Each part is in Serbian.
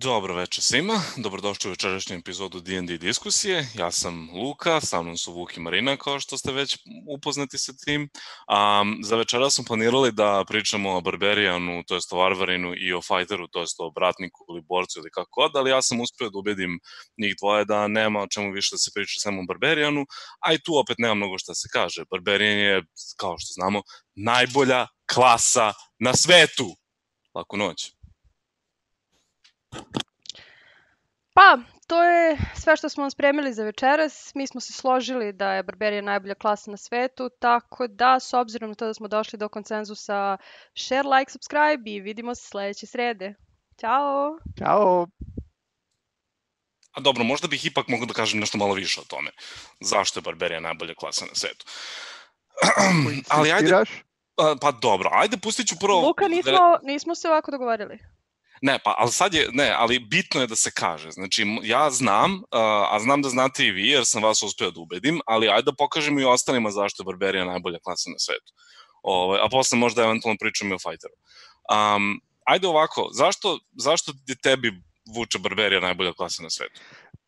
Dobro večer svima, dobrodošli u večerašnju epizodu D&D diskusije. Ja sam Luka, sa mnom su Vuk i Marina, kao što ste već upoznati sa tim. Za večera smo planirali da pričamo o Barberijanu, to jest o Varvarinu i o Fajteru, to jest o Bratniku ili Borcu ili kako god, ali ja sam uspio da ubedim njih dvoje da nema o čemu više da se priča samo o Barberijanu, a i tu opet nema mnogo šta se kaže. Barberijan je, kao što znamo, najbolja klasa na svetu. Laku noć. Pa, to je sve što smo vam spremili za večeras. Mi smo se složili da je Barbarian najbolja klasa na svetu, tako da, s obzirom na to da smo došli do konsenzusa, share, like, subscribe i vidimo se sledeće srede. Ćao! Ćao! A dobro, možda bih ipak mogao da kažem nešto malo više o tome. Zašto je Barbarian najbolja klasa na svetu? Ali ajde... Pa dobro, ajde pustit ću prvo... Luka, nismo se ovako dogovorili. Ne, pa, ali sad je, ne, ali bitno je da se kaže. Znači, ja znam, a znam da znate i vi, jer sam vas uspio da ubedim, ali ajde da pokažemo i ostalima zašto je Barbarian najbolja klasa na svetu. A posle možda eventualno pričamo i o Fajteru. Ajde ovako, zašto je tebi vuče Barbarian najbolja klasa na svetu?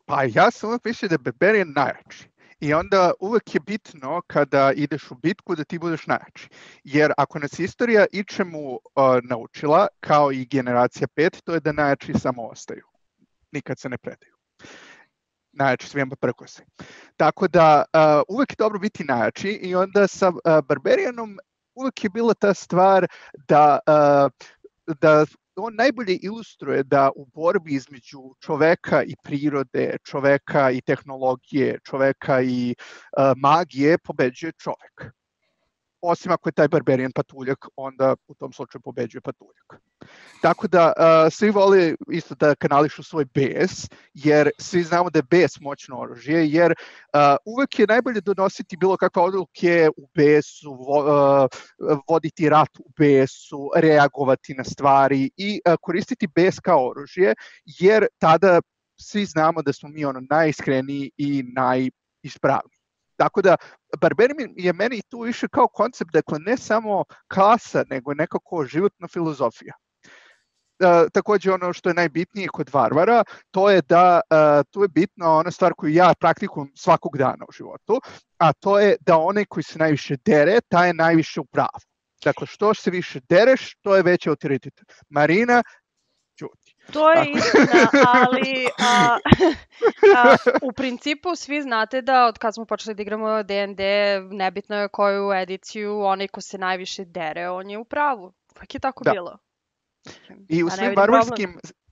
Pa ja sam uvek mislio da je Barbarian najjači. I onda uvek je bitno kada ideš u bitku da ti budeš najjači. Jer ako nas istorija ičemu naučila, kao i generacija 5, to je da najjači samo ostaju. Nikad se ne predaju. Najjači svima prkose. Tako da uvek je dobro biti najjači i onda sa Barbarianom uvek je bila ta stvar da on najbolje ilustruje da u borbi između čoveka i prirode, čoveka i tehnologije, čoveka i magije pobeđuje čovek. Osim ako je taj Barbarian patuljak, onda u tom slučaju pobeđuje patuljak. Tako da svi vole isto da kanališu svoj bes, jer svi znamo da je bes moćno oružje, jer uvek je najbolje donositi bilo kakve odluke u besu, voditi rat u besu, reagovati na stvari i koristiti bes kao oružje, jer tada svi znamo da smo mi najiskreniji i najispravniji. Tako da, Barbarian je meni tu više kao koncept, dakle ne samo klasa, nego nekako životna filozofija. Takođe ono što je najbitnije kod Varvara, to je da tu je bitna ona stvar koju ja praktikujem svakog dana u životu, a to je da onaj koji se najviše dere, taj je najviše u pravu. Dakle, što se više dereš, to je veći autoritet. Marina, ćuti. To je istina, ali u principu svi znate da od kad smo počeli da igramo D&D, nebitno je koju ediciju, onaj ko se najviše dere, on je u pravu. Uvijek je tako bilo. I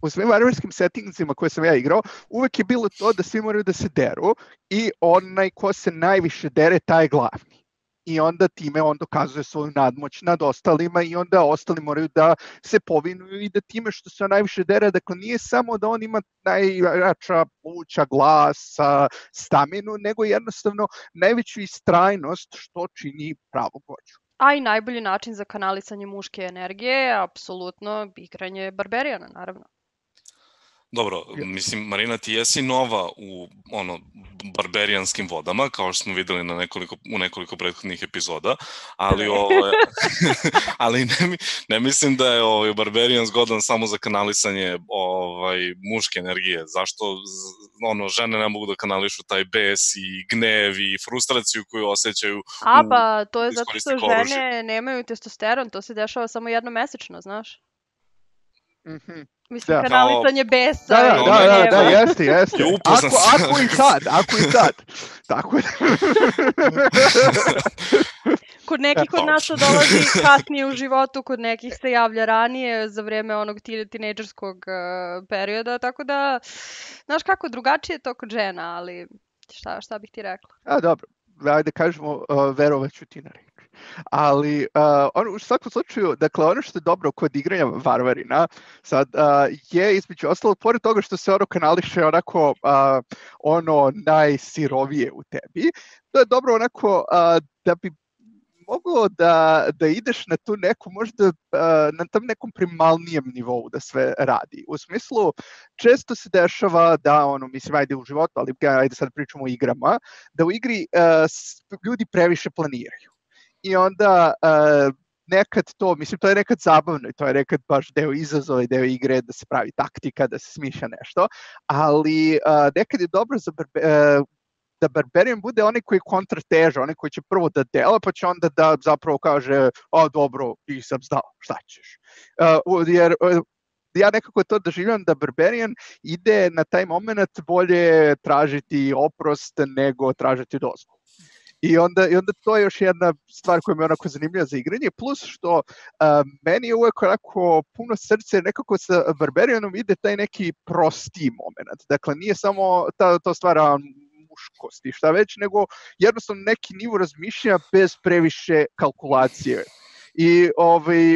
u svim varvarskim settingsima koje sam ja igrao, uvijek je bilo to da svi moraju da se deru i onaj ko se najviše dere, taj je glavni. I onda time on dokazuje svoju nadmoć nad ostalima i onda ostali moraju da se povinuju i da time što se on najviše dere, dakle nije samo da on ima najjača pluća, glas, staminu, nego jednostavno najveću istrajnost što čini pravog vođu. A i najbolji način za kanalisanje muške energije je apsolutno igranje Barbarijana, naravno. Dobro, mislim, Marina, ti jesi nova u barbarijanskim vodama, kao što smo videli u nekoliko prethodnih epizoda, ali ne mislim da je barbarijan zgodan samo za kanalisanje muške energije. Zašto žene ne mogu da kanališu taj bes i gnev i frustraciju koju osjećaju pa to je zato što žene nemaju testosteron, to se dešava samo jednomesečno, znaš? Mislim, kanalisanje besa. Da, jeste. Ako i sad. Tako je. Kod nekih od nas to dolazi kasnije u životu, kod nekih se javlja ranije za vreme onog tinejdžerskog perioda, tako da, znaš kako, drugačije je to kod žena, ali šta bih ti rekla? Dobro, ajde kažemo, verovaću ti na reč. Ali u svakom slučaju, dakle, ono što je dobro kod igranja Varvarina sad je između ostalog, pored toga što se kanališe onako najsirovije u tebi, to je dobro onako da bi moglo da ideš na tu neku, možda na tom nekom primalnijem nivou da sve radi. U smislu, često se dešava da, mislim, ajde u životu, ali ajde sad pričamo o igrama, da u igri ljudi previše planiraju. I onda nekad to, mislim, to je nekad zabavno i to je nekad baš deo izazova i deo igre da se pravi taktika, da se smišlja nešto, ali nekad je dobro da Barbarian bude onaj koji kontrateža, onaj koji će prvo da dela, pa će onda da zapravo kaže, dobro, nisam znao, šta ćeš. Jer ja nekako to doživljam da Barbarian ide na taj moment bolje tražiti oprost nego tražiti dozvolu. I onda to je još jedna stvar koja mi je onako zanimljiva za igranje, plus što meni je uvek onako puno srce, nekako sa Barbarianom ide taj neki prosti moment. Dakle, nije samo to stvara muškosti, šta već, nego jednostavno neki nivo razmišljanja bez previše kalkulacije. I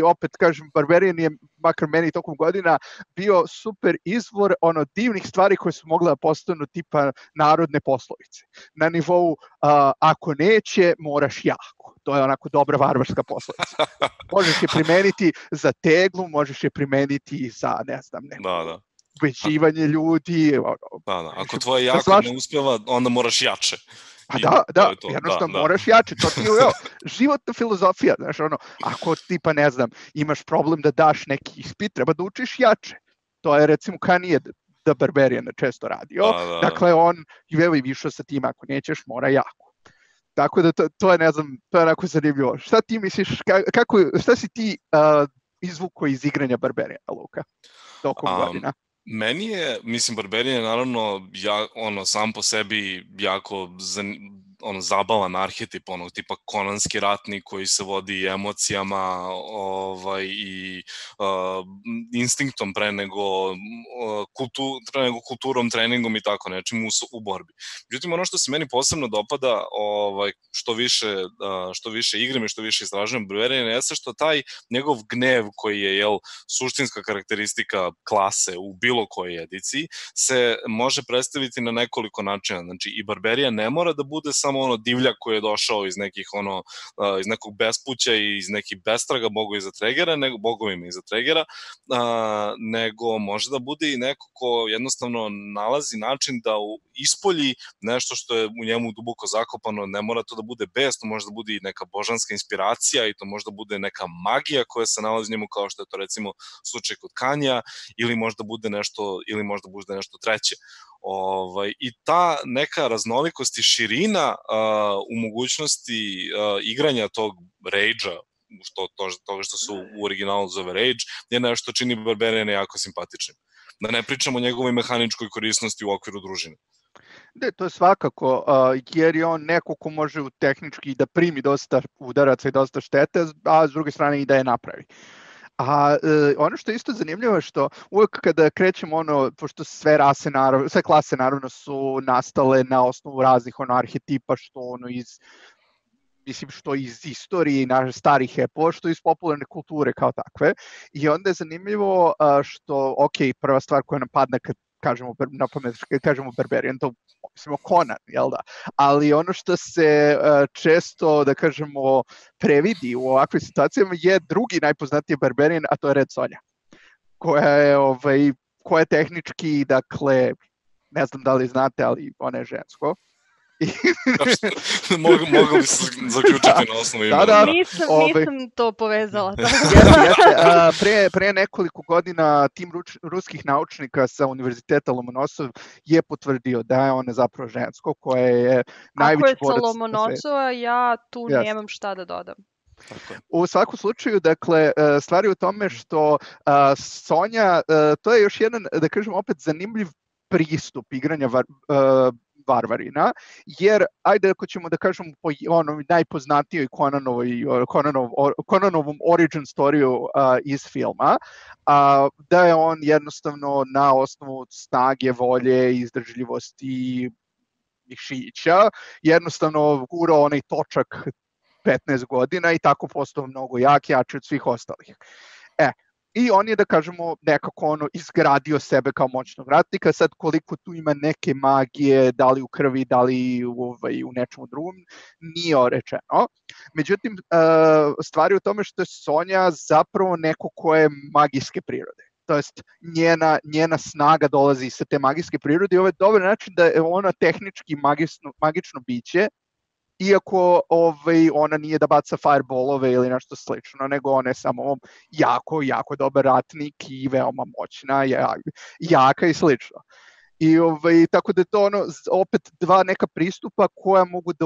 opet kažem, Barbarian je, makar meni tokom godina, bio super izvor divnih stvari koje su mogle da postanu tipa narodne poslovice. Na nivou, ako neće, moraš jako. To je onako dobra varvarska poslovica. Možeš je primeniti za teglu, možeš je primeniti za, ne znam, neko ubeđivanje ljudi. Ako tvoje jako ne uspeva, onda moraš jače. Jednostavno moraš jače, to ti je životna filozofija, znaš, ako tipa, ne znam, imaš problem da daš neki ispit, treba da učiš jače. To je recimo Kanye da Barbarian često radio, dakle on je išao sa tim, ako nećeš, mora jako. Tako da to je, ne znam, to je onako zanimljivo. Šta ti misliš, šta si ti izvukao iz igranja Barbariana, Luka, tokom godina? Meni je, mislim, Barbarian je naravno sam po sebi jako zabavan arhetip, tipa konanski ratnik koji se vodi emocijama i instinktom pre nego kulturom, treningom i tako nečim u borbi. Međutim, ono što se meni posebno dopada, što više igram i što više istražujem Barbarian, jeste što taj njegov gnev koji je suštinska karakteristika klase u bilo kojoj ediciji se može predstaviti na nekoliko načina. Znači, i Barbarian ne mora da bude samo divljak koji je došao iz nekog bespuća i iz nekih bestraga bogovima iza Tregera, nego može da bude i neko ko jednostavno nalazi način da ispolji nešto što je u njemu duboko zakopano. Ne mora to da bude bes, to može da bude i neka božanska inspiracija i to može da bude neka magija koja se nalazi u njemu, kao što je to recimo slučaj kod Kanja, ili možda bude nešto treće. I ta neka raznolikost i širina u mogućnosti igranja tog rage-a, toga što se u originalu zove rage, je nešto čini Barbariana jako simpatičnim. Da ne pričamo o njegovoj mehaničkoj korisnosti u okviru družine. Da, to je svakako, jer je on neko ko može tehnički da primi dosta udaraca i dosta štete, a s druge strane i da je napravi. A ono što je isto zanimljivo je što uvek kada krećemo pošto sve klase naravno su nastale na osnovu raznih arhetipa, što iz istorije i naših starih epova, što iz popularne kulture kao takve. I onda je zanimljivo što, prva stvar koja nam padne kad kažemo Barbarian, to mislimo Conan, jel da? Ali ono što se često, da kažemo, previdi u ovakvim situacijama je drugi najpoznatiji Barbarian, a to je Red Sonja, koja je tehnički, dakle, ne znam da li znate, ali ona je žensko. Mogu bi se zaključiti na osnovu imena. Nisam to povezala. Pre nekoliko godina tim ruskih naučnika sa Univerziteta Lomonosov je potvrdio da je ona zapravo žensko, koja je najveći borac na svijetu. Ako je sa Lomonosova, ja tu nemam šta da dodam. U svakom slučaju, dakle, stvar je u tome što Sonja, to je još jedan, da kažem, opet zanimljiv pristup igranja varvarina, jer ajde ako ćemo da kažemo po najpoznatijoj Conanovom origin storiju iz filma, da je on jednostavno na osnovu snage, volje, izdržljivosti mišića, jednostavno gurao onaj točak 15 godina i tako postao mnogo jači od svih ostalih. I on je, da kažemo, nekako izgradio sebe kao moćnog ratnika. Sad koliko tu ima neke magije, da li u krvi, da li u nečemu drugom, nije rečeno. Međutim, stvar je u tome što je Sonja zapravo neko ko je magijske prirode. To jest, njena snaga dolazi sa te magijske prirode i ovo je dobar način da je ona tehnički magično biće iako ona nije da baca fireballove ili nešto slično, nego ona je samo jako dobar ratnik i veoma moćna, jaka i slično. I tako da je to opet dva neka pristupa koja mogu da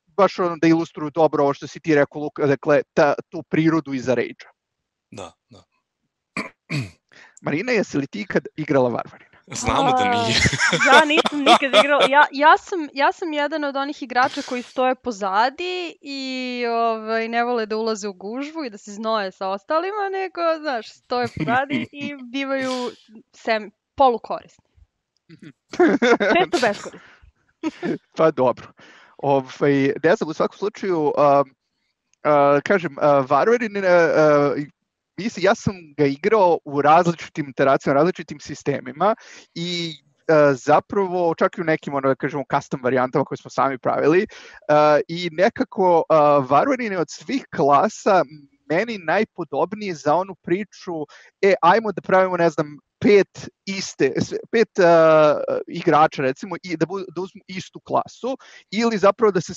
baš da ilustruju dobro ovo što si ti rekao, Luka, dakle, tu prirodu iza Rage-a. Da. Marina, jesi li ti ikad igrala Varvarina? Znamo da nije. Ja nisam nikad igrala. Ja sam jedan od onih igrača koji stoje pozadi i ne vole da ulaze u gužvu i da se znoje sa ostalima, nego, znaš, stoje pozadi i bivaju polukorisni. Često beskorisni. Pa dobro. Ne znam, u svakom slučaju, kažem, Varvarin, ja sam ga igrao u različitim iteracijama, različitim sistemima i zapravo čak i u nekim, da kažemo, custom varijantama koje smo sami pravili i nekako Varvarin je od svih klasa meni najpodobniji za onu priču, ajmo da pravimo, ne znam, pet igrača, recimo, i da uzmu istu klasu, ili zapravo da se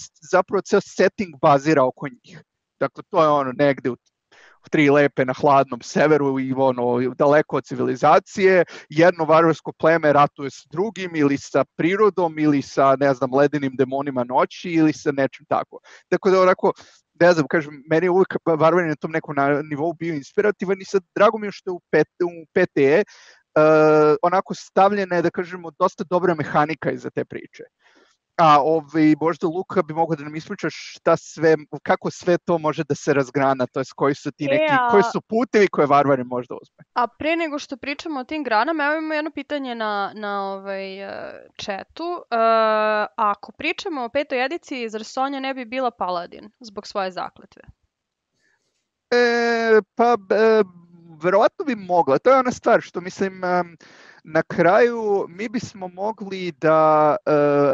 ceo setting bazira oko njih. Dakle, to je negde u 3 lepe na hladnom severu i daleko od civilizacije, jedno varvarsko pleme ratuje s drugim ili sa prirodom ili sa, ne znam, ledenim demonima noći ili sa nečim tako. Tako da onako, ne znam, kažem, meni je uvijek Varvarin na tom nekom nivou bio inspirativan i sad drago mi je što je u PTE onako stavljena je, da kažemo, dosta dobra mehanika iza te priče. A možda Luka bi mogao da nam ispričaš kako sve to može da se razgrana, to je koji su ti koji su putevi koje Varvarin možda uzme. A pre nego što pričamo o tim granama, evo imamo jedno pitanje na chatu. Ako pričamo o 5. ediciji, zar Sonja ne bi bila paladin zbog svoje zakletve? Verovatno bi mogla. To je ona stvar što mislim, na kraju mi bismo mogli da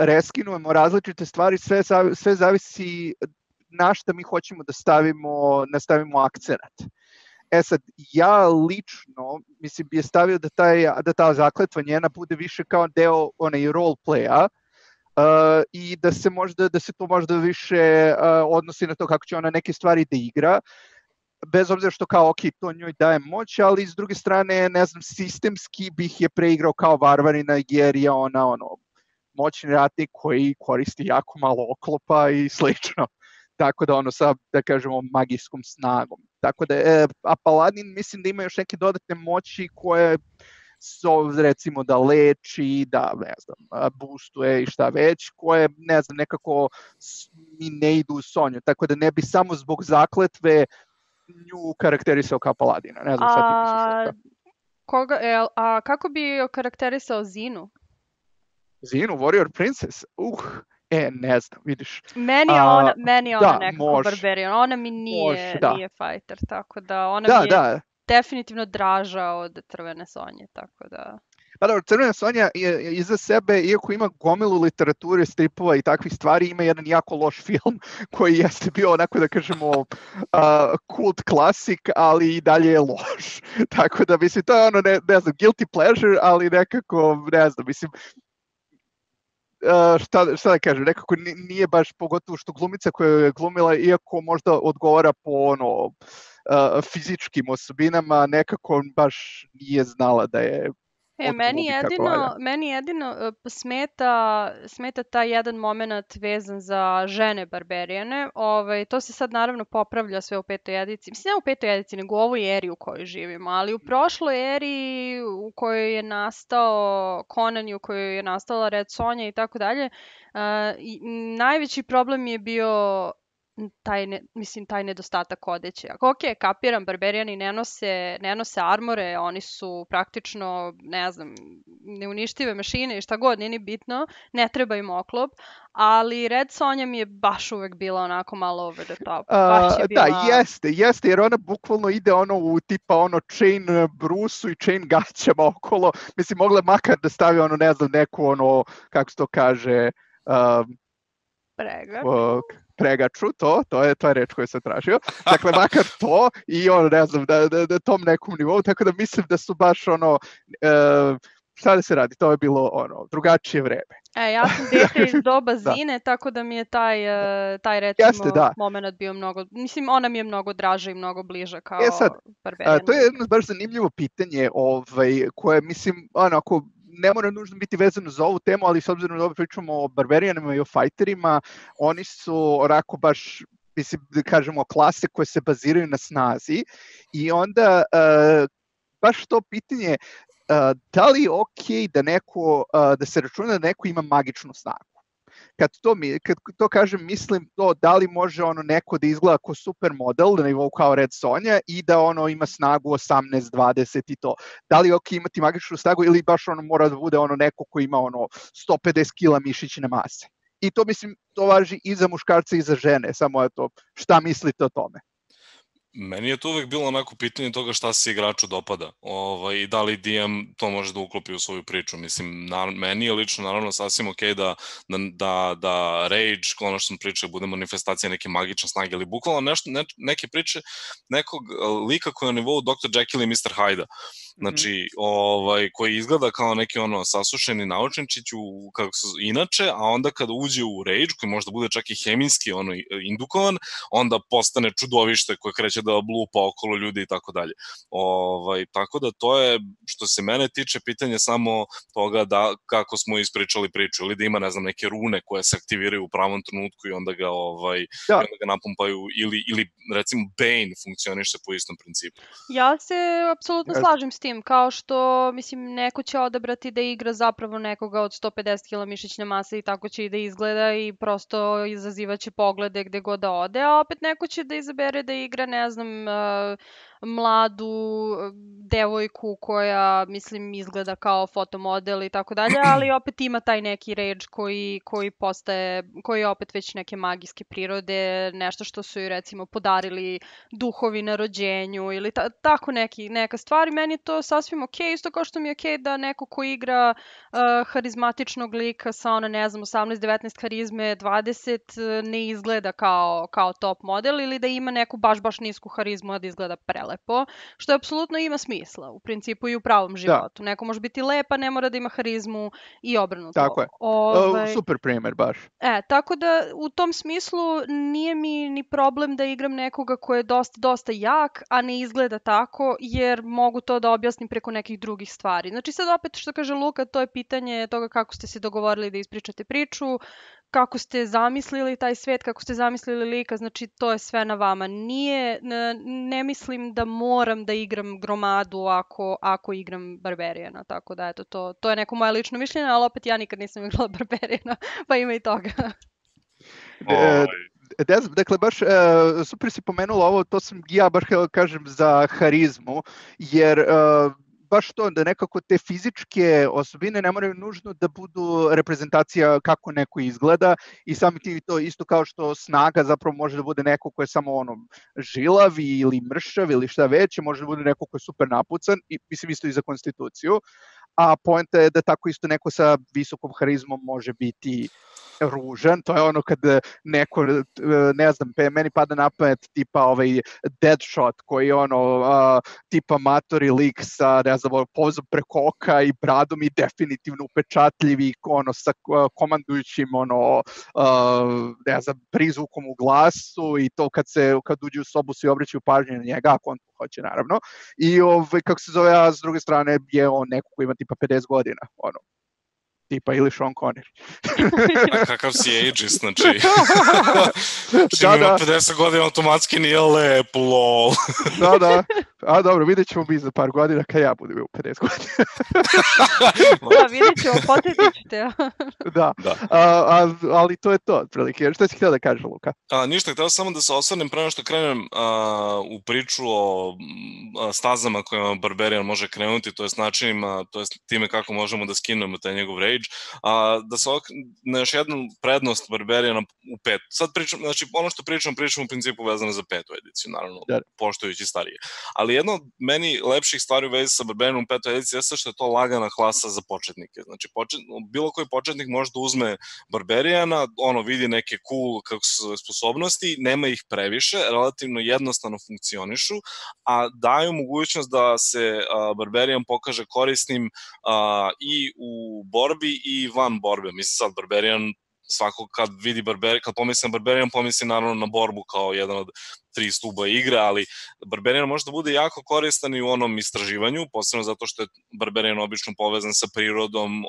reskinujemo različite stvari, sve zavisi na šta mi hoćemo da stavimo akcenat. Sad, ja lično, mislim, bi je stavio da ta zakletva njena bude više kao deo roleplaya i da se to možda više odnosi na to kako će ona neke stvari da igra, bez obzira što kao, ok, to njoj daje moć, ali s druge strane, ne znam, sistemski bih je preigrao kao Varvarina, jer je ona moćni ratnik koji koristi jako malo oklopa i slično. Tako da sa, da kažemo, magijskom snagom. Tako da, a Paladin mislim da ima još neke dodatne moći koje recimo da leči, da, ne znam, boostuje i šta već, koje, ne znam, nekako mi ne idu u Sonju. Tako da ne bi samo zbog zakletve nju karakterisao kao Paladina. Ne znam šta ti misliš. A kako bi okarakterisao Zinu? Zinu, Warrior Princess? Ne znam, vidiš. Meni je ona nekako barbarian. Ona mi nije fighter, tako da ona mi je definitivno draža od Crvene Sonje, tako da... Pa dobro, Crvena Sonja je iza sebe, iako ima gomilu literature, stripova i takvih stvari, ima jedan jako loš film koji jeste bio onako, da kažemo, kult klasik, ali i dalje je loš. Tako da, mislim, to je ne znam, guilty pleasure, ali nekako, ne znam, mislim, šta da kažem, nekako nije baš, pogotovo što glumica koja je glumila, iako možda odgovara po fizičkim osobinama, nekako baš nije znala da je Meni jedino smeta taj jedan moment vezan za žene barberijane. To se sad naravno popravlja sve u 5. ediciji. Mislim, ne u 5. ediciji, nego u ovoj eri u kojoj živimo. Ali u prošloj eri u kojoj je nastao Conan i u kojoj je nastala Red Sonja i tako dalje, najveći problem je bio taj nedostatak odeće. Ok, kapiram, barberijani ne nose armore, oni su praktično, ne znam, neuništive mašine i šta god, nije ni bitno, ne treba im oklop, ali Red Sonja mi je baš uvek bila onako malo over the top. Da, jeste, jer ona bukvalno ide u tipa chain brusu i chain gaćama okolo, mislim, mogla makar da stavi ne znam, neku kako se to kaže, pregaču, to je reč koju sam tražio. Dakle, makar to i ne znam, da tom nekom nivou, tako da mislim da su baš šta da se radi, to je bilo drugačije vreme. Ja sam dete iz doba Zine, tako da mi je taj recimo moment bio mnogo, mislim, ona mi je mnogo draža i mnogo bliža kao Barbarian. To je jedno baš zanimljivo pitanje koje, mislim, onako, ne mora nužno biti vezano za ovu temu, ali s obzirom da pričamo o Barbarianima i o fighterima, oni su onako baš, mislim, da kažemo, klase koje se baziraju na snazi i onda baš to pitanje da li je okej da se računa da neko ima magičnu snagu. Kad to kažem, mislim to da li može neko da izgleda kao super model na nivou kao Red Sonja i da ima snagu 18, 20 i to. Da li je okej imati magičnu snagu ili baš mora da bude neko ko ima 150 kila mišićne mase. I to, mislim, to važi i za muškarce i za žene, samo šta mislite o tome? Meni je to uvek bilo onako pitanje toga šta se igraču dopada i da li DM to može da uklopi u svoju priču. Mislim, meni je lično naravno sasvim okej da rage, ono što sam pričao, bude manifestacija neke magične snage, ali bukvalno neke priče nekog lika koji je na nivou Dr. Jekyll i Mr. Hyde-a. Znači, koji izgleda kao neki sasušeni naučničić inače, a onda kada uđe u rage, koji možda bude čak i hemijski indukovan, onda postane čudovište koje kreće da blupa okolo ljudi i tako dalje. Tako da to je, što se mene tiče, pitanje samo toga da kako smo ispričali priču, ili da ima, ne znam, neke rune koje se aktiviraju u pravom trenutku i onda ga napumpaju, ili recimo Bane funkcioniše po istom principu. Ja se apsolutno slažem s tim, kao što, mislim, neko će odabrati da igra zapravo nekoga od 150 kila mišićne mase i tako će i da izgleda i prosto izazivaće poglede gde god da ode, a opet neko će da izabere da igra, ne znam, mladu devojku koja, mislim, izgleda kao fotomodel i tako dalje, ali opet ima taj neki rage koji je opet već neke magijske prirode, nešto što su joj recimo podarili duhovi na rođenju ili tako neka stvar. I meni je to sasvim okej, isto kao što mi je okej da neko ko igra harizmatičnog lika sa 18-19 harizme, 20 ne izgleda kao top model ili da ima neku baš nisku harizmu, a da izgleda prelepo, što apsolutno ima smisla u principu i u pravom životu. Neko može biti lep, a ne mora da ima harizmu i obrnuto. Tako je. Super primer baš. Tako da u tom smislu nije mi ni problem da igram nekoga ko je dosta jak, a ne izgleda tako, jer mogu to da objasnim preko nekih drugih stvari. Znači sad opet što kaže Luka, to je pitanje toga kako ste se dogovorili da ispričate priču, kako ste zamislili taj svet, kako ste zamislili lika, znači to je sve na vama. Ne mislim da moram da igram gromadu ako igram Barbariana, tako da eto, to je neko moje lično mišljenje, ali opet ja nikad nisam igrala Barbariana, pa ima i toga. Dakle, baš super si pomenula ovo, to sam ja baš kažem za harizmu, jer baš to da nekako te fizičke osobine ne moraju nužno da budu reprezentacija kako neko izgleda i sami ti to isto kao što snaga zapravo može da bude neko ko je samo žilav ili mršav ili šta već, može da bude neko ko je super napucan i mislim isto i za konstituciju, a poenta je da tako isto neko sa visokom harizmom može biti ružan, to je kad neko, ne znam, meni pada na pamet tipa Deadshot koji je tipa matori lik sa, ne znam, pozom preko oka i bradom i definitivno upečatljiv i sa komandujućim ne znam, prizvukom u glasu i to kad uđe u sobu svi obraćaju pažnju na njega, ako on to hoće naravno, i kako se zove, a s druge strane je on neko koji ima tipa 50 godina, tipa ili Sean Connery. A kakav si ageist, znači ima 50 godina automatski nije lepo, lol. Da, a dobro, vidjet ćemo mi za par godina kad ja budem u 50 godina. Da, vidjet ćemo, podsjetit ću te. Da, ali to je to, otprilike. Šta si htio da kažeš, Luka? Ništa, htio samo da se osvrnem prema što krenem u priču o stazama kojima Barbarian može krenuti, to je načinima, to je time kako možemo da skinemo taj njegov rage. Rage, da se na još jednu prednost Barberijana u petu. Sad pričam, znači ono što pričam u principu vezano za petu ediciju, naravno, poštujući starije. Ali jedna od meni lepših stvari u vezi sa Barberijanom u petoj ediciji jeste što je to lagana klasa za početnike. Znači, bilo koji početnik može da uzme Barberijana, vidi neke cool sposobnosti, nema ih previše, relativno jednostavno funkcionišu, a daju mogućnost da se Barberijan pokaže korisnim i u borbi i van borbe. Mislim sad, Barberijan, svako kad pomisli na Barberijan, pomisli naravno na borbu kao jedan od 3 stuba igre, ali Barberijan može da bude jako koristan i u onom istraživanju, posebno zato što je Barberijan obično povezan sa prirodom,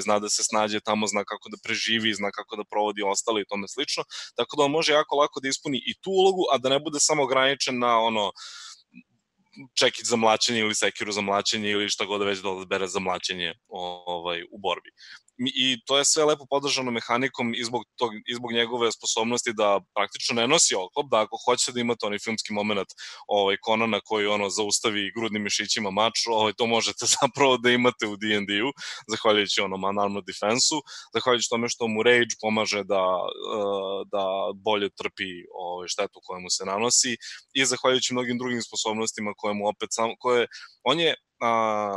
zna da se snađe tamo, zna kako da preživi, zna kako da provodi ostalo i tome slično, tako da on može jako lako da ispuni i tu ulogu, a da ne bude samo ograničen na čekić za mlaćenje ili sekiru za mlaćenje ili šta god da već da odbere za mlaćenje u borbi. I to je sve lepo podržano mehanikom i zbog njegove sposobnosti da praktično ne nosi oklop, da ako hoćete da imate onaj filmski moment Conana koji zaustavi grudnim mišićima mač, to možete zapravo da imate u D&D-u, zahvaljujući unarmed defense-u, zahvaljujući tome što mu Rage pomaže da bolje trpi štetu koja mu se nanosi i zahvaljujući mnogim drugim sposobnostima koje mu opet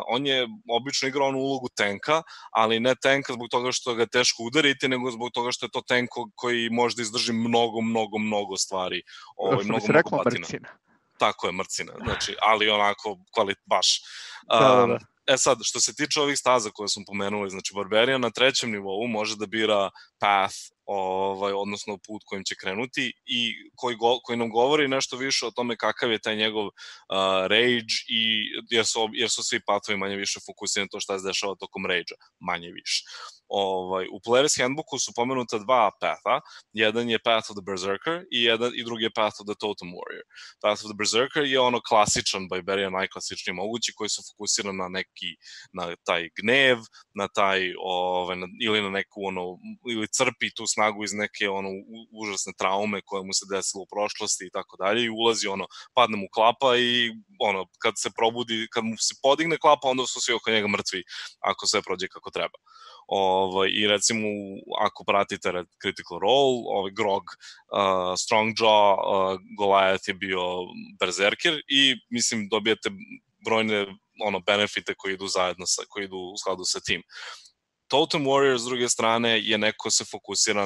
on je obično igrao onu ulogu tanka, ali ne tanka zbog toga što ga teško udariti, nego zbog toga što je to tank koji može da izdrži mnogo stvari. Što bi se reklo mrcina. Tako je, mrcina, znači, ali onako baš. Sad, što se tiče ovih staza koje smo pomenuli, znači Barberijan na 3. nivou može da bira path, odnosno put kojim će krenuti i koji nam govori nešto više o tome kakav je taj njegov rage jer su svi pathovi manje više fokusirani to šta se dešava tokom rage-a, manje više. U Player's Handbooku su pomenuta 2 patha, jedan je Path of the Berserker i drugi je Path of the Totem Warrior. Path of the Berserker je klasičan Barberian, najklasičniji mogući, koji se fokusira na taj gnev, na taj ili na neku ili crpi tu snagu iz neke užasne traume koje mu se desilo u prošlosti i tako dalje i ulazi padne mu klapa i kad se probudi, kad mu se podigne klapa, onda su svi oko njega mrtvi ako sve prođe kako treba. I recimo ako pratite Critical Role, Grog, Strongjaw, Goliath je bio berserker i mislim dobijete brojne benefite koji idu zajedno, koji idu u skladu sa tim. Totem Warrior, s druge strane, je neko se fokusira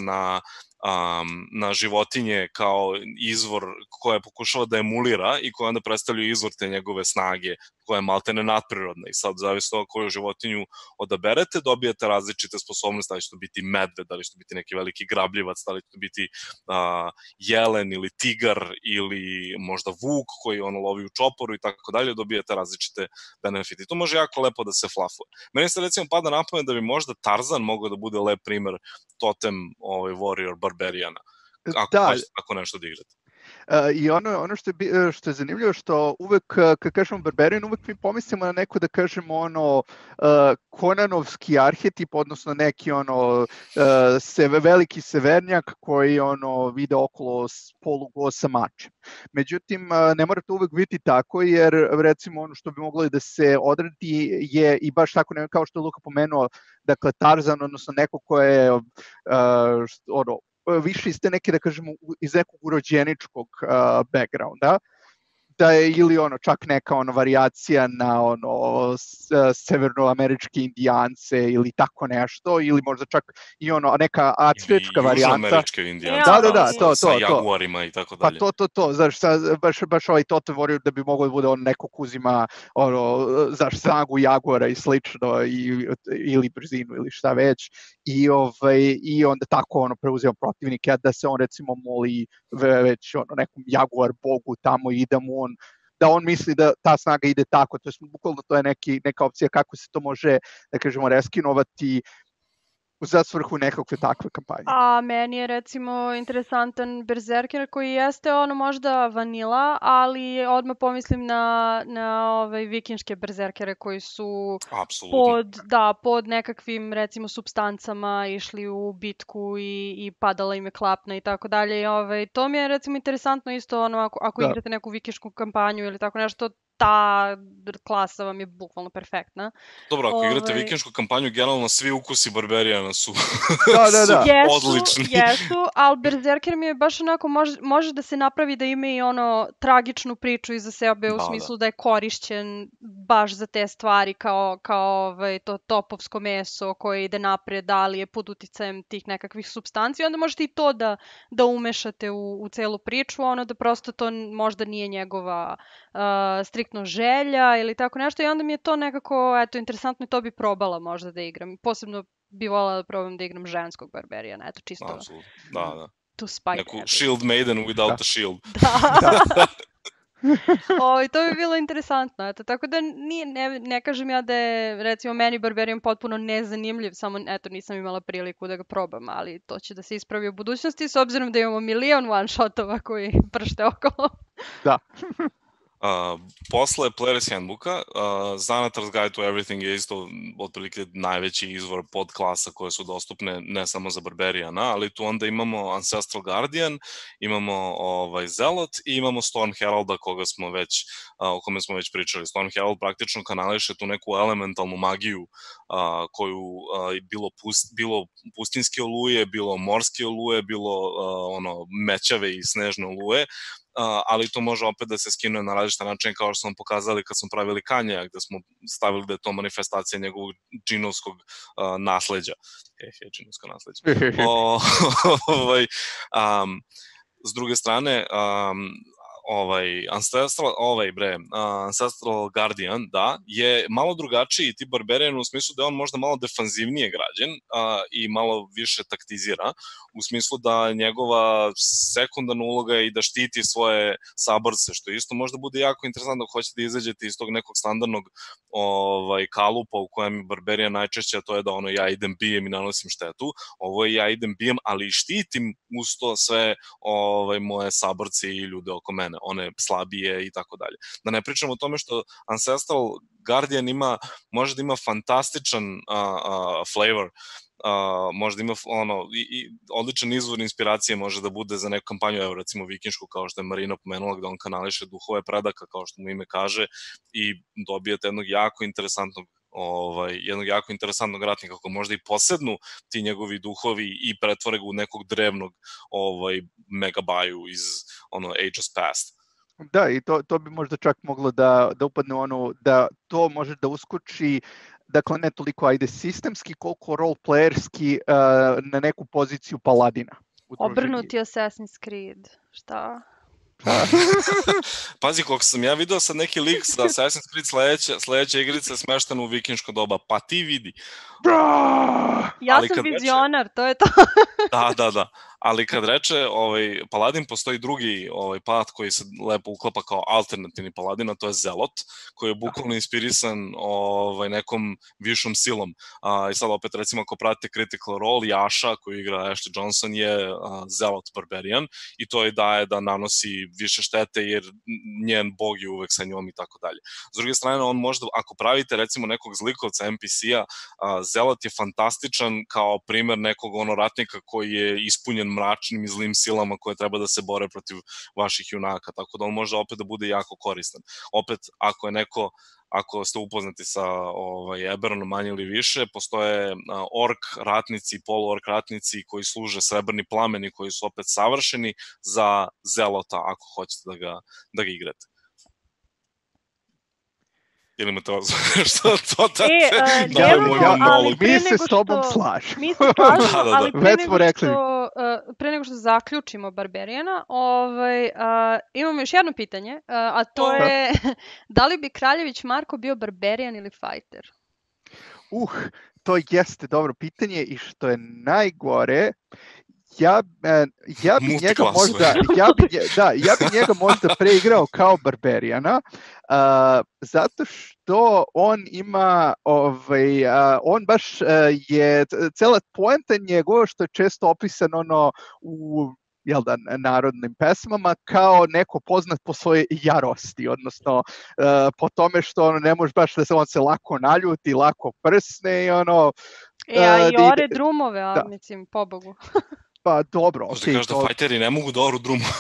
na životinje kao izvor koje pokušava da emulira i koje onda predstavljaju izvor te njegove snage koja je maltene nadprirodna i sad zavisno koju životinju odaberete dobijate različite sposobnosti, da li će to biti medved, da li će to biti neki veliki grabljivac, da li će to biti jelen ili tigar ili možda vuk koji lovi u čoporu i tako dalje, dobijate različite benefite. To može jako lepo da se flafuje. Meni se recimo pada na pamet da bi možda Tarzan mogao da bude lep primer totem warrior Barberijana, ako hoćete tako nešto da igrate. I ono što je zanimljivo, što uvek, kad kažemo Barbarian, uvek mi pomislimo na neko, da kažemo, konanovski arhetip, odnosno neki veliki severnjak koji vide okolo polugo sa mačem. Međutim, ne mora to uvek biti tako, jer recimo ono što bi moglo da se odradi je i baš tako, kao što je Luka pomenuo, dakle Tarzan, odnosno neko ko je više iz te neke, da kažemo, iz nekog urođeničkog backgrounda, da je ili čak neka varijacija na severnoameričke indijance ili tako nešto, ili možda čak i neka aztečka varijanta. Južnoameričke indijance, sa jaguarima i tako dalje. Pa to, baš ovaj Totem Warrior da bi moglo da bude neko ko uzima snagu jaguara i slično, ili brzinu ili šta već, i onda tako preuzima protivnike, da se on recimo moli već nekom jaguar bogu tamo i da on misli da ta snaga ide tako, to je bukvalno to je neka opcija kako se to može, da kažemo, reskinovati za svrhu nekakve takve kampanje. A meni je recimo interesantan Berserker koji jeste možda vanila, ali odmah pomislim na vikinške Berserkere koji su pod nekakvim recimo supstancama išli u bitku i padala im je klapna i tako dalje. To mi je recimo interesantno isto ako igrate neku vikinšku kampanju ili tako nešto. ta klasa vam je bukvalno perfektna. Dobro, ako igrate vikinšku kampanju, generalno svi ukusi Barberijana su odlični. Jesu, ali Berserker mi je baš onako, može da se napravi da ima i ono tragičnu priču iza sebe u smislu da je korišćen baš za te stvari kao to topovsko meso koje ide napred, ali je pod uticajem tih nekakvih supstanci. Onda možete i to da umešate u celu priču, ono da prosto to možda nije njegova striktno želja ili tako nešto i onda mi je to nekako, eto, interesantno i to bi probala možda da igram. Posebno bi voljela da probam da igram ženskog Barberijana, eto, čisto. Apsolutno, da. To spite. Neku shield maiden without a shield. Da. To bi bilo interesantno, eto, tako da ne kažem ja da je, recimo, meni Barbarian potpuno nezanimljiv, samo, eto, nisam imala priliku da ga probam, ali to će da se ispravi u budućnosti, s obzirom da imamo milion one-shotova koji pršte okolo. Da. Posle Player's Handbooka, Xanatar's Guide to Everything je isto otprilike najveći izvor podklasa koje su dostupne ne samo za Barberijana, ali tu onda imamo Ancestral Guardian, imamo Zealot i imamo Storm Heralda o kome smo već pričali. Storm Herald praktično kanališe tu neku elementalnu magiju koju bilo pustinske oluje, bilo morske oluje, bilo mećave i snežne oluje, ali to može opet da se skinuje na različite načine, kao što smo pokazali kad smo pravili Kanjeja, gde smo stavili da je to manifestacija njegovog džinovskog nasleđa. Džinovsko nasleđe. S druge strane, Ancestral Guardian, da, je malo drugačiji tip Barbarian u smislu da je on možda malo defanzivnije građen i malo više taktizira, u smislu da njegova sekundarna uloga je i da štiti svoje saborce, što isto možda bude jako interesantno ako hoćete da izađete iz tog nekog standardnog kalupa u kojem je Barbarian najčešće, a to je da ja idem bijem i nanosim štetu. Ovo je ja idem bijem, ali i štitim uz to sve moje saborce i ljude oko mene, one slabije i tako dalje. Da ne pričamo o tome što Ancestral Guardian može da ima fantastičan flavor, možda ima odličan izvor inspiracije može da bude za neku kampanju, evo recimo vikinšku, kao što je Marina pomenula, gde on kanališe duhove predaka, kao što mu ime kaže, i dobijete jednog jako interesantnog ratnika, kako možda i posednu ti njegovi duhovi i pretvore ga u nekog drevnog megabaju iz Ages Past. Da, i to bi možda čak moglo da upadne da to može da uskoči, dakle ne toliko sistemski koliko roleplayerski na neku poziciju paladina. Obrnuti Assassin's Creed, šta? Pazi, koliko sam ja video sad neki lik sa Assassin's Creed sledeća igrica je smeštena u vikinško doba, pa ti vidi. Ja sam vizionar, to je to. Da. Ali kad reče Paladin, postoji drugi path koji se lepo uklapa kao alternativni Paladin, a to je Zealot, koji je bukvalno inspirisan nekom višom silom. I sad opet recimo ako pratite Critical Role, Jasha koji igra Ashley Johnson je Zealot Barbarian i to je daje da nanosi više štete jer njen bog je uvek sa njom i tako dalje. S druge strane, on možda, ako pravite recimo nekog zlikovca NPC-a, Zealot je fantastičan kao primer nekog ratnika koji je ispunjen mračnim i zlim silama koje treba da se bore protiv vaših junaka, tako da on može opet da bude jako koristan. Opet, ako ste upoznati sa Eberronom manje ili više, postoje ork ratnici i polu-ork ratnici koji služe srebrni plameni, koji su opet savršeni za Zelota ako hoćete da ga igrate. Ili me to što to da mi se s tobom slažemo. Mi se slažemo, ali pre nego što zaključimo Barberijana, imamo još jedno pitanje, a to je da li bi Kraljević Marko bio Barberijan ili fighter? To jeste dobro pitanje i što je najgore, ja bi njega možda preigrao kao Barberijana, zato što on ima, on baš je, cela poenta njegova što je često opisan u narodnim pesmama kao neko poznat po svoje jarosti, odnosno po tome što ne može baš da on se lako naljuti, lako prsne i i ore drumove, ali mislim, pobogu. Pa dobro, okej. Možda kažeš da fajteri ne mogu da oru drumove.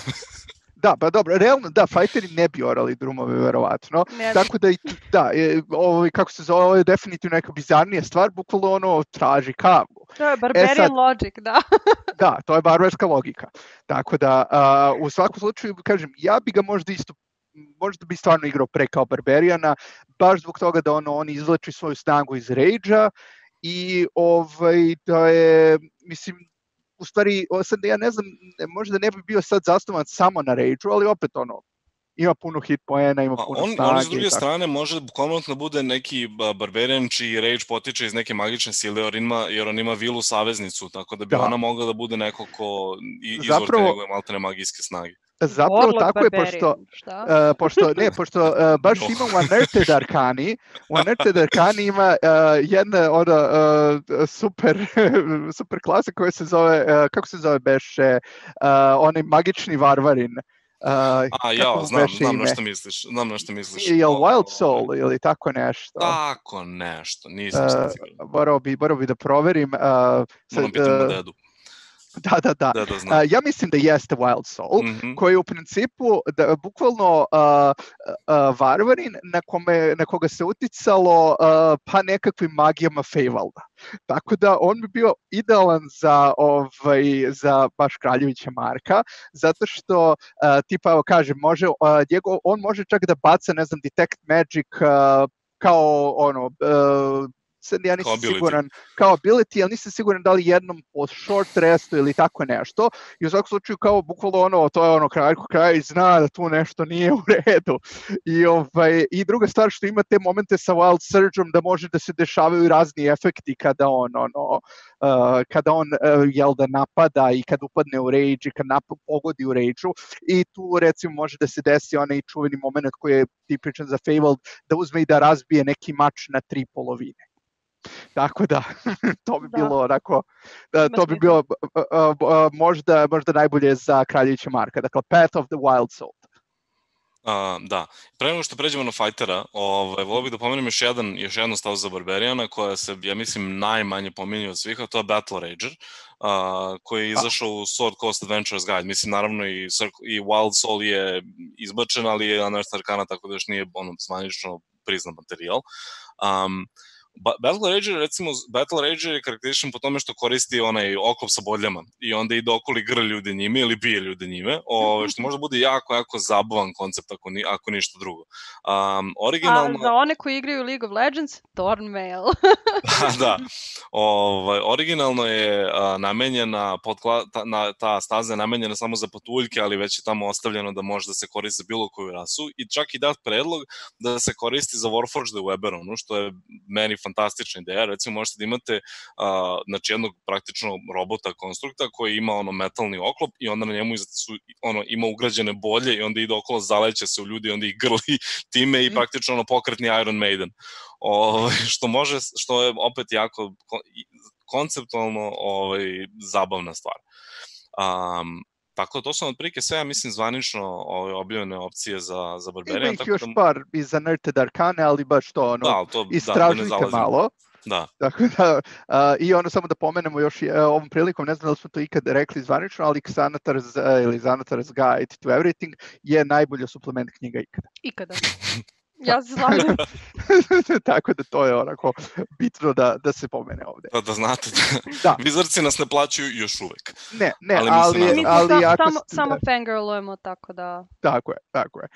Da, pa dobro, realno da, fighteri ne bi orali drumove verovatno, tako da, kako se zove, ovo je definitivno neka bizarnija stvar, bukvalno traži kavgu. To je barbarian logic, da. Da, to je barbarska logika, tako da u svakom slučaju, kažem, ja bi ga možda bi stvarno igrao pre kao Barbarijana, baš zbog toga da on izvlači svoju snagu iz Rage-a i da je, mislim, u stvari, sad ja ne znam, možda ne bi bio sad zasnovan samo na Rage-u, ali opet ima puno hit poena, ima puno snage. On s druge strane može komotno bude neki Barbarian čiji Rage potiče iz neke magične sile, jer on ima vilu saveznicu, tako da bi ona mogla da bude neko ko izvor te njegove maltene magijske snage. Zapravo tako je, pošto baš ima u Unearthed Arcani ima jedna super klasa koja se zove, kako se zove beše, onaj magični varvarin. Znam na što misliš. Jel Wild Soul ili tako nešto? Tako nešto, nisam sad siguran. Morao bi da proverim. Moram pitam dedu. Da. Ja mislim da jeste Wild Soul, koji je u principu bukvalno varvarin na koga se uticalo pa nekakvim magijama Feyvalda. Tako da on bi bio idealan za baš Kraljevića Marka, zato što tipa, evo kažem, on može čak da baca, ne znam, Detect Magic kao ja nisam siguran kao ability, ali nisam siguran da li jednom po short restu ili tako nešto. I u svakom slučaju kao bukvalno to je kraj i zna da tu nešto nije u redu. I druga stvar što ima te momente sa Wild Surgeom da može da se dešavaju razni efekti kada on jel da napada i kad upadne u rage i kad pogodi u rage-u. I tu recimo može da se desi onaj čuveni moment koji je tipičan za Feywild, da uzme i da razbije neki mač na 3 polovine. Tako da, to bi bilo onako, to bi bilo možda najbolje za Kraljevića Marka, dakle Path of the Wild Soul. Da, pre nego što pređemo na fightera, volio bih da pomenem još jednu stavu za Barbarijana koja se, ja mislim, najmanje pominje od svih, a to je Battle Rager, koji je izašao u Sword Coast Adventures Guide. Mislim, naravno i Wild Soul je izbačen, ali je Unearthed Arcana, tako da još nije zvanično priznat materijal. Battle Rager je karakterističan po tome što koristi onaj oklop sa bodljama i onda ide okolo i grli ljude njime ili bije ljude njime, što možda bude jako zabavan koncept ako ništa drugo. Originalno... A za one koji igraju League of Legends, Thornmail. Da. Originalno je namenjena, ta staza je namenjena samo za patuljke, ali već je tamo ostavljeno da može da se koristi za bilo koju rasu i čak i dat predlog da se koristi za Warforged Weberonu, što je meni fantastična ideja. Recimo možete da imate jednog praktično robota konstrukta koji ima metalni oklop i onda na njemu ima ugrađene bolje i onda ide okolo, zaleće se u ljudi i onda ih grli time i praktično pokretni Iron Maiden. Što je opet jako konceptualno zabavna stvar. Tako, to su otprilike sve, ja mislim, zvanično objavljene opcije za Barbarian. Ima ih još par iz Unearthed Arcane, ali baš to, istražujte malo. Da. Tako da, i samo da pomenemo još ovom prilikom, ne znam da li smo to ikad rekli zvanično, ali Xanatar's ili Xanatar's Guide to Everything je najbolja suplement knjiga ikada. Ikada. Ja se slažem. Tako da to je onako bitno da se pomene ovde. Da znate da Wizardsi nas ne plaćaju još uvek. Ne, ali samo fangirlujemo, tako da... Tako je.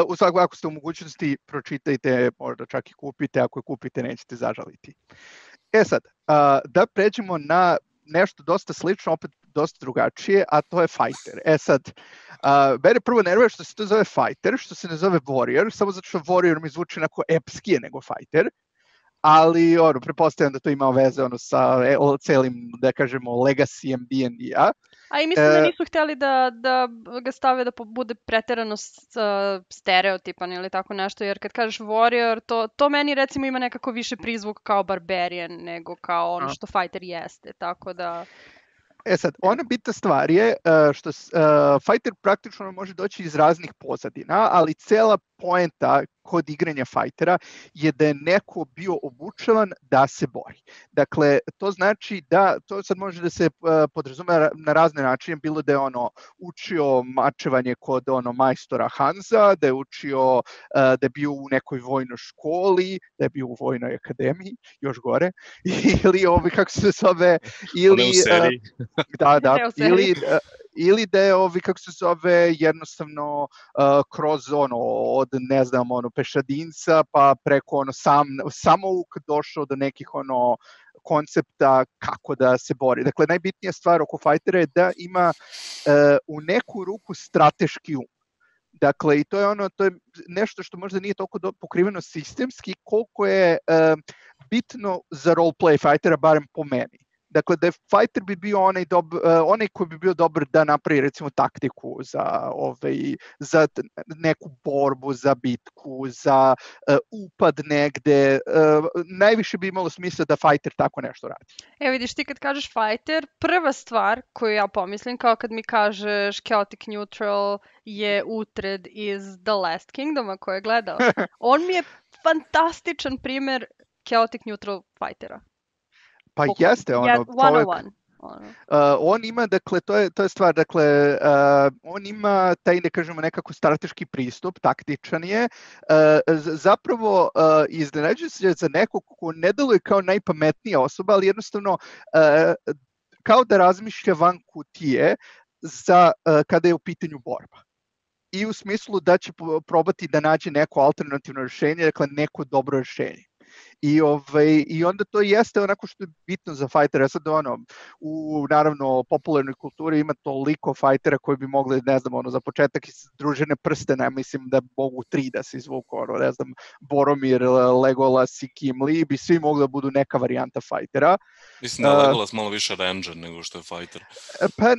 U svakom, ako ste u mogućnosti, pročitajte, možda čak i kupite, ako je kupite nećete zažaliti. Sad, da pređemo na nešto dosta slično, opet dosta drugačije, a to je fighter. Sad, mene prvo nervira što se to zove fighter, što se ne zove warrior, samo zato što warrior mi zvuči onako epskije nego fighter, ali pretpostavljam da to ima veze sa celim, da kažemo, legacyjem D&D-a. A i mislim da nisu htjeli da ga stave da bude preterano stereotipan ili tako nešto, jer kad kažeš warrior, to meni recimo ima nekako više prizvuk kao barbarian nego kao ono što fighter jeste, tako da... Sad, ona bitna stvar je što fighter praktično može doći iz raznih pozadina, ali cela poenta kod igranja fajtera je da je neko bio obučavan da se bori. Dakle, to znači da, to sad može da se podrazume na razne načine, bilo da je učio mačevanje kod majstora Hanza, da je učio, da je bio u nekoj vojnoj školi, da je bio u vojnoj akademiji, još gore, ili kako se zove, ili u seriji. da, ili da je kako se zove jednostavno kroz od ne znam pešadinca pa preko samouk došao do nekih koncepta kako da se bori. Dakle, najbitnija stvar oko fajtera je da ima u neku ruku strateški um. Dakle, i to je nešto što možda nije toliko pokriveno sistemski, koliko je bitno za roleplay fightera, barem po meni. Dakle, da je fighter bi bio onaj koji bi bio dobar da napravi recimo taktiku za neku borbu, za bitku, za upad negde. Najviše bi imalo smisla da fighter tako nešto radi. Evo vidiš, ti kad kažeš fighter, prva stvar koju ja pomislim, kao kad mi kažeš Chaotic Neutral je Uhtred iz The Last Kingdoma koje je gledao. On mi je fantastičan primer Chaotic Neutral fightera. Pa jeste, on ima, dakle, to je stvar, dakle, on ima taj, da kažemo, nekako strateški pristup, taktičan je, zapravo iznenađuje se za nekog ko ne deluje kao najpametnija osoba, ali jednostavno kao da razmišlja van kutije kada je u pitanju borba. I u smislu da će probati da nađe neko alternativno rješenje, dakle, neko dobro rješenje. I onda to jeste onako što je bitno za fajtera. Sad u naravno popularnoj kulturi ima toliko fajtera koji bi mogli, ne znam, za početak iz Družine prstena, mislim da mogu 3 da se izvuku, ne znam, Boromir, Legolas i Gimli bi svi mogli da budu neka varijanta fajtera. Mislim da je Legolas malo više ranger nego što je fajter. Pa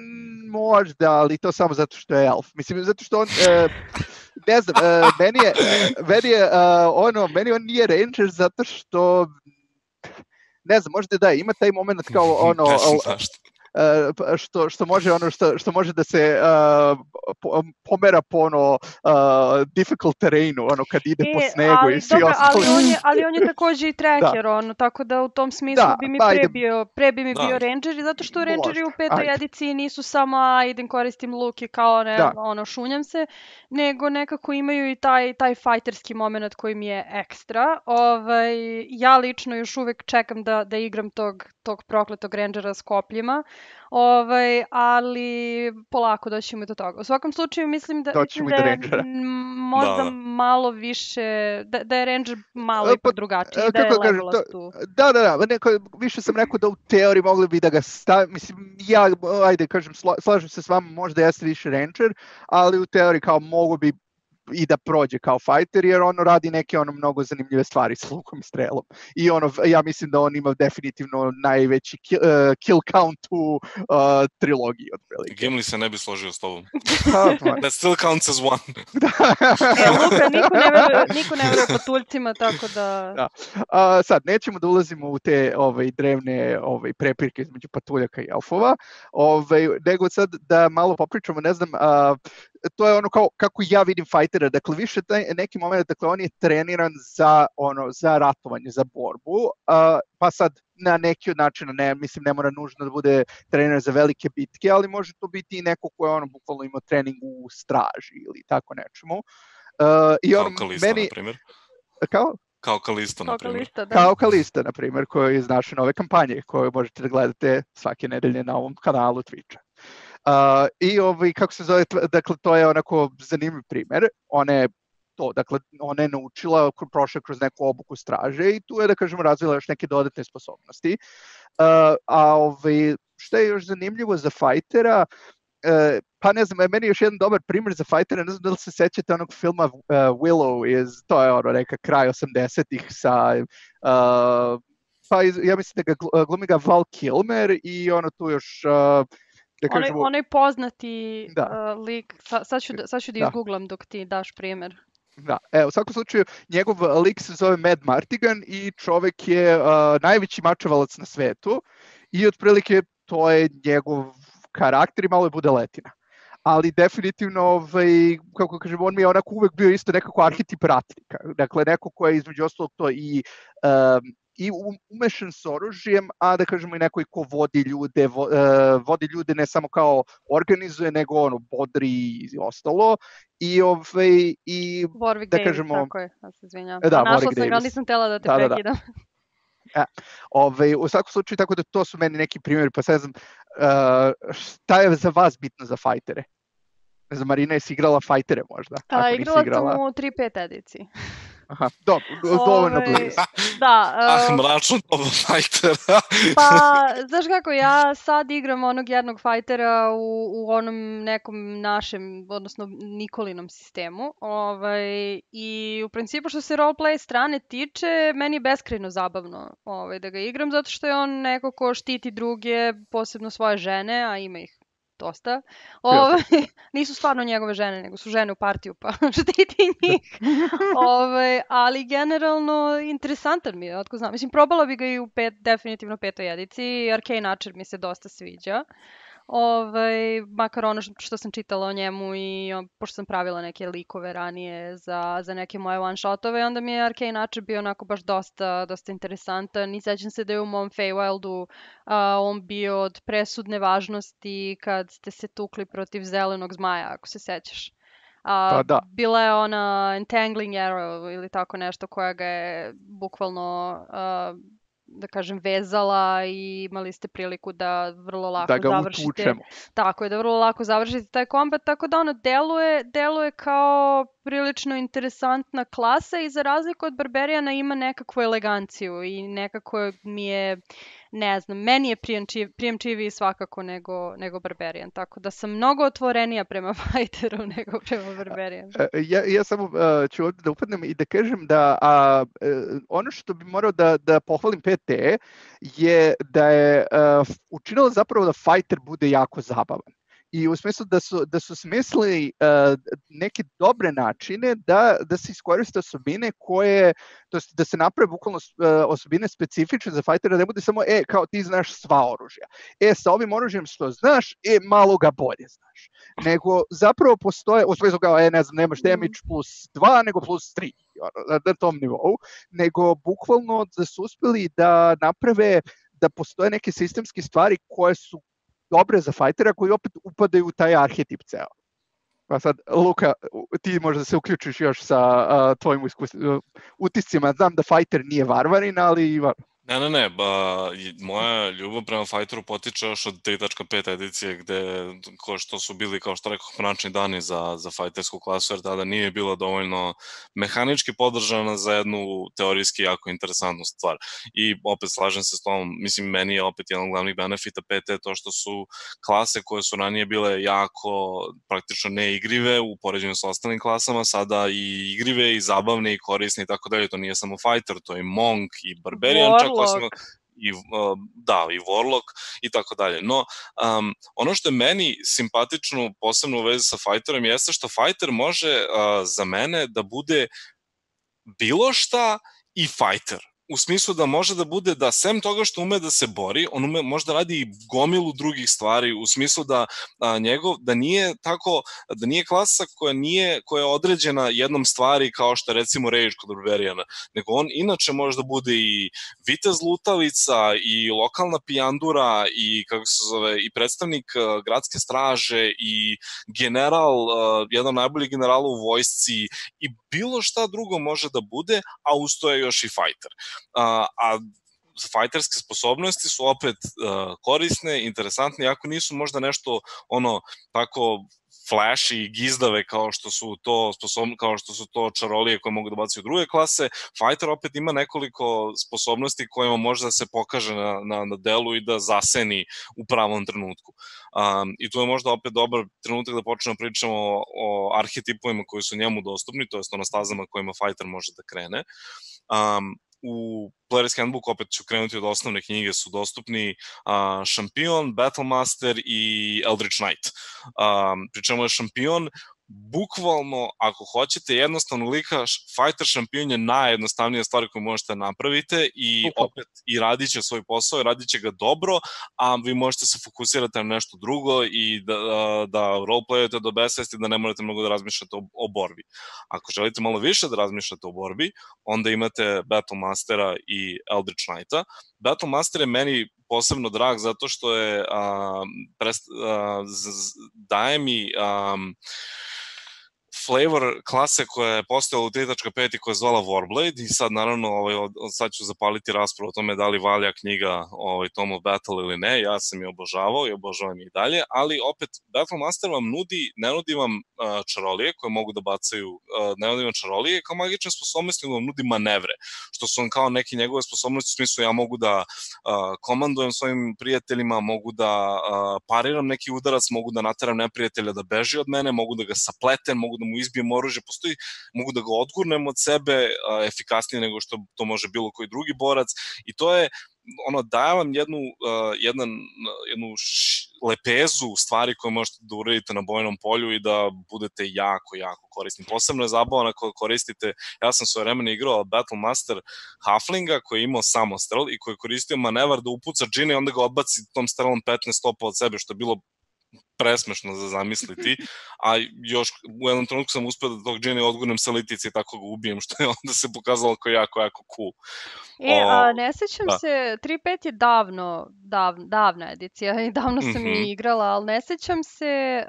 možda, ali to samo zato što je elf. Mislim, zato što on... ne znam, meni on nije ranger zato što, ne znam, možda da ima taj moment kao što može da se pomera po difficult terrainu, kad ide po snegu i svi ostali. Ali on je također i tracker, tako da u tom smislu bi mi pre bi mi bio ranger, zato što rangeri u petoj ediciji nisu samo idem koristim luk i kao šunjam se, nego nekako imaju i taj fighterski moment koji mi je ekstra. Ja lično još uvek čekam da igram tog prokletog rangera s kopljima, ali polako doćemo do toga. U svakom slučaju mislim da je možda malo više, da je ranger malo ipak drugačiji, da je Legolas tu. Da, više sam rekao da u teoriji mogli bi da ga stavim, mislim, ja, ajde kažem, slažem se s vama, možda jeste više ranger, ali u teoriji kao mogu bi i da prođe kao fighter, jer radi neke mnogo zanimljive stvari s lukom i strelom. I ja mislim da on ima definitivno najveći kill count u trilogiji. Gimli se ne bi složio s tobom. That still counts as one. Luka, niko ne veruje patuljcima, tako da... Sad, nećemo da ulazimo u te drevne prepirke između patuljaka i elfova, nego sad da malo popričamo, ne znam, to je kako ja vidim fajtera, dakle više neki moment, dakle on je treniran za ratovanje, za borbu, pa sad na neki od načina, ne mora nužno da bude trener za velike bitke, ali može to biti i neko ko je bukvalno imao trening u straži ili tako nečemu. Kao Kalista, na primjer. Kao? Kao Kalista, na primjer. Kao Kalista, na primjer, koji je iz naše nove kampanje, koju možete da gledate svake nedelje na ovom kanalu Twitcha. I kako se zove, dakle, to je onako zanimljiv primer. Ona je naučila, prošla kroz neku obuku straže i tu je, da kažemo, razvila još neke dodatne sposobnosti. Što je još zanimljivo za fajtera, pa ne znam, meni je još jedan dobar primjer za fajtera, ne znam da li se sećate onog filma Willow, to je neka kraj 80-ih sa... pa ja mislim da glumi ga Val Kilmer i tu još... Onaj poznati lik, sad ću da izgooglam dok ti daš primjer. Da, u svakom slučaju, njegov lik se zove Mad Martigan i čovek je najveći mačevalac na svetu i otprilike to je njegov karakter i malo je budaletina. ali definitivno, kako kažem, on mi je onako uvek bio isto nekako arhetip ratnika. Dakle, neko ko je između ostalog to i umešan s oružjem, a da kažemo i neko ko vodi ljude ne samo kao organizuje, nego bodri i ostalo. I Warwick da Davis, kažemo, tako je, ja se izvinjam. Da, našla Warwick sam ga, Davis. nisam htjela da te Da. prekidam. U svakom slučaju, tako da to su meni neki primjeri, pa sad znam, šta je za vas bitno za fajtere? Ne znam, Marina, jesi igrala fajtere možda? Igrala sam u 3.5 ediciji. Aha, dobro, dovoljno blizu. Da. Mračno doba fajtera. Pa, znaš kako, ja sad igram onog jednog fajtera u onom nekom našem, odnosno Nikolinom sistemu. I u principu što se roleplay strane tiče, meni je beskrajno zabavno da ga igram, zato što je on neko ko štiti druge, posebno svoje žene, a ima ih dosta. Nisu stvarno njegove žene, nego su žene u partiju, pa štiti njih. Ali generalno interesantan mi je, otko znam. Mislim, probala bi ga i u definitivno 5. ediciji. Arcane Archer mi se dosta sviđa. Makar ono što sam čitala o njemu i pošto sam pravila neke likove ranije za neke moje one-shotove, onda mi je Arcane Archer bio onako baš dosta interesantan i sećam se da je u mom Feywildu on bio od presudne važnosti kad ste se tukli protiv zelenog zmaja, ako se sećaš. Bila je ona Entangling Arrow ili tako nešto koja ga je bukvalno da kažem, vezala i imali ste priliku da vrlo lako završite. Utučemo. Tako je, da vrlo lako završite taj kombat, tako da ono deluje kao prilično interesantna klasa i za razliku od Barberijana ima nekakvu eleganciju i nekako mi je, ne znam, meni je prijemčiviji svakako nego Barberijan, tako da sam mnogo otvorenija prema fajteru nego prema Barberijanu. Ja samo ću ovdje da upadnem i da kažem da ono što bi morao da pohvalim PT je da je učinilo zapravo da fajter bude jako zabavan. I u smislu da su smislili neke dobre načine da se iskoriste osobine koje, da se naprave bukvalno osobine specifične za fajtera, da ne bude samo, kao ti znaš sva oružja. Sa ovim oružjem što znaš, malo ga bolje znaš. Nego zapravo postoje, u smislu kao, ne znam, nemaš damage +2, nego +3, na tom nivou, nego bukvalno da su uspeli da naprave da postoje neke sistemske stvari koje su dobre za fajtera, koji opet upadaju u taj arhetip ceo. Pa sad, Luka, ti možda se uključiš još sa tvojim utiscima. Znam da fajter nije varvarin, ali... Ne, moja ljubav prema fajteru potiče još od 3.5 edicije gde, što su bili, kao što rekao, mračni dani za fajtersku klasu, jer tada nije bila dovoljno mehanički podržana za jednu teorijski jako interesantnu stvar. I opet slažem se s tom, mislim, meni je opet jedan od glavnih benefita PT to što su klase koje su ranije bile jako praktično neigrive u poređenju sa ostalim klasama, sada i igrive i zabavne i korisne i tako dalje. To nije samo fajter, to je monk i barbarian, čak i Warlock i tako dalje. No, ono što je meni simpatično, posebno u vezi sa fajterom, jeste što fajter može za mene da bude bilo šta i fajter. U smislu da može da bude da sem toga što ume da se bori, on može da radi i gomilu drugih stvari, u smislu da nije tako, da nije klasa koja je određena jednom stvari kao što je recimo Rage kod Barberijana, nego on inače može da bude i vitez lutalica i lokalna pijandura i kako se zove i predstavnik gradske straže i general, jedan najbolji general u vojsci i bilo šta drugo može da bude, a uz to je još i fajter. A fajterske sposobnosti su opet korisne, interesantne, iako nisu možda nešto tako flash i gizdave kao što su to čarolije koje mogu da bacaju druge klase. Fighter opet ima nekoliko sposobnosti kojima može da se pokaže na delu i da zaseni u pravom trenutku. I tu je možda opet dobar trenutak da počnemo pričamo o arhetipovima koji su njemu dostupni, to jest o stazama kojima Fighter može da krene. U Player's Handbook, opet ću krenuti od osnovne knjige, su dostupni Šampion, Battlemaster i Eldritch Knight. Pričemu je Šampion bukvalno, ako hoćete jednostavno lika, fighter šampion je najjednostavnija stvar koju možete napravite i opet i radit će svoj posao i radit će ga dobro, a vi možete se fokusirati na nešto drugo i da roleplayujete do besvesti, da ne morate mnogo da razmišljate o borbi. Ako želite malo više da razmišljate o borbi, onda imate Battle Mastera i Eldritch Knighta. Battle Master je meni posebno drag zato što je daje mi flavor klase koja je postojala u 3.5 i koja je zvala Warblade i sad naravno sad ću zapaliti raspravu o tome da li valja knjiga Tome of Battle ili ne, ja sam je obožavao i obožavam je i dalje, ali opet Battle Master vam ne nudi vam čarolije koje mogu da bacaju, ne nudi vam čarolije kao magične sposobnosti, nego vam nudi manevre, što su vam kao neke njegove sposobnosti u smislu ja mogu da komandujem svojim prijateljima, mogu da pariram neki udarac, mogu da nateram neprijatelja da beži od mene, mogu da ga sapletem, mogu da mu izbijem oružje, mogu da ga odgurnem od sebe efikasnije nego što to može bilo koji drugi borac i to je daje vam jednu lepezu stvari koje možete da uradite na bojnom polju i da budete jako, jako korisni. Posebno je zabavno ako koristite, ja sam svoje vremena igrao Battle Master Halflinga koji je imao samostrel i koji je koristio manevar da upuca džina i onda ga odbaci tom strelom 15 stopa od sebe, što je bilo presmešno za zamisliti, a još u jednom trenutku sam uspio da tog džina odgurnem sa litice i tako ga ubijem, što je onda se pokazalo kao jako, jako cool. Ne sećam se, 3.5 je davna edicija i davno sam je igrala, ali ne sećam se,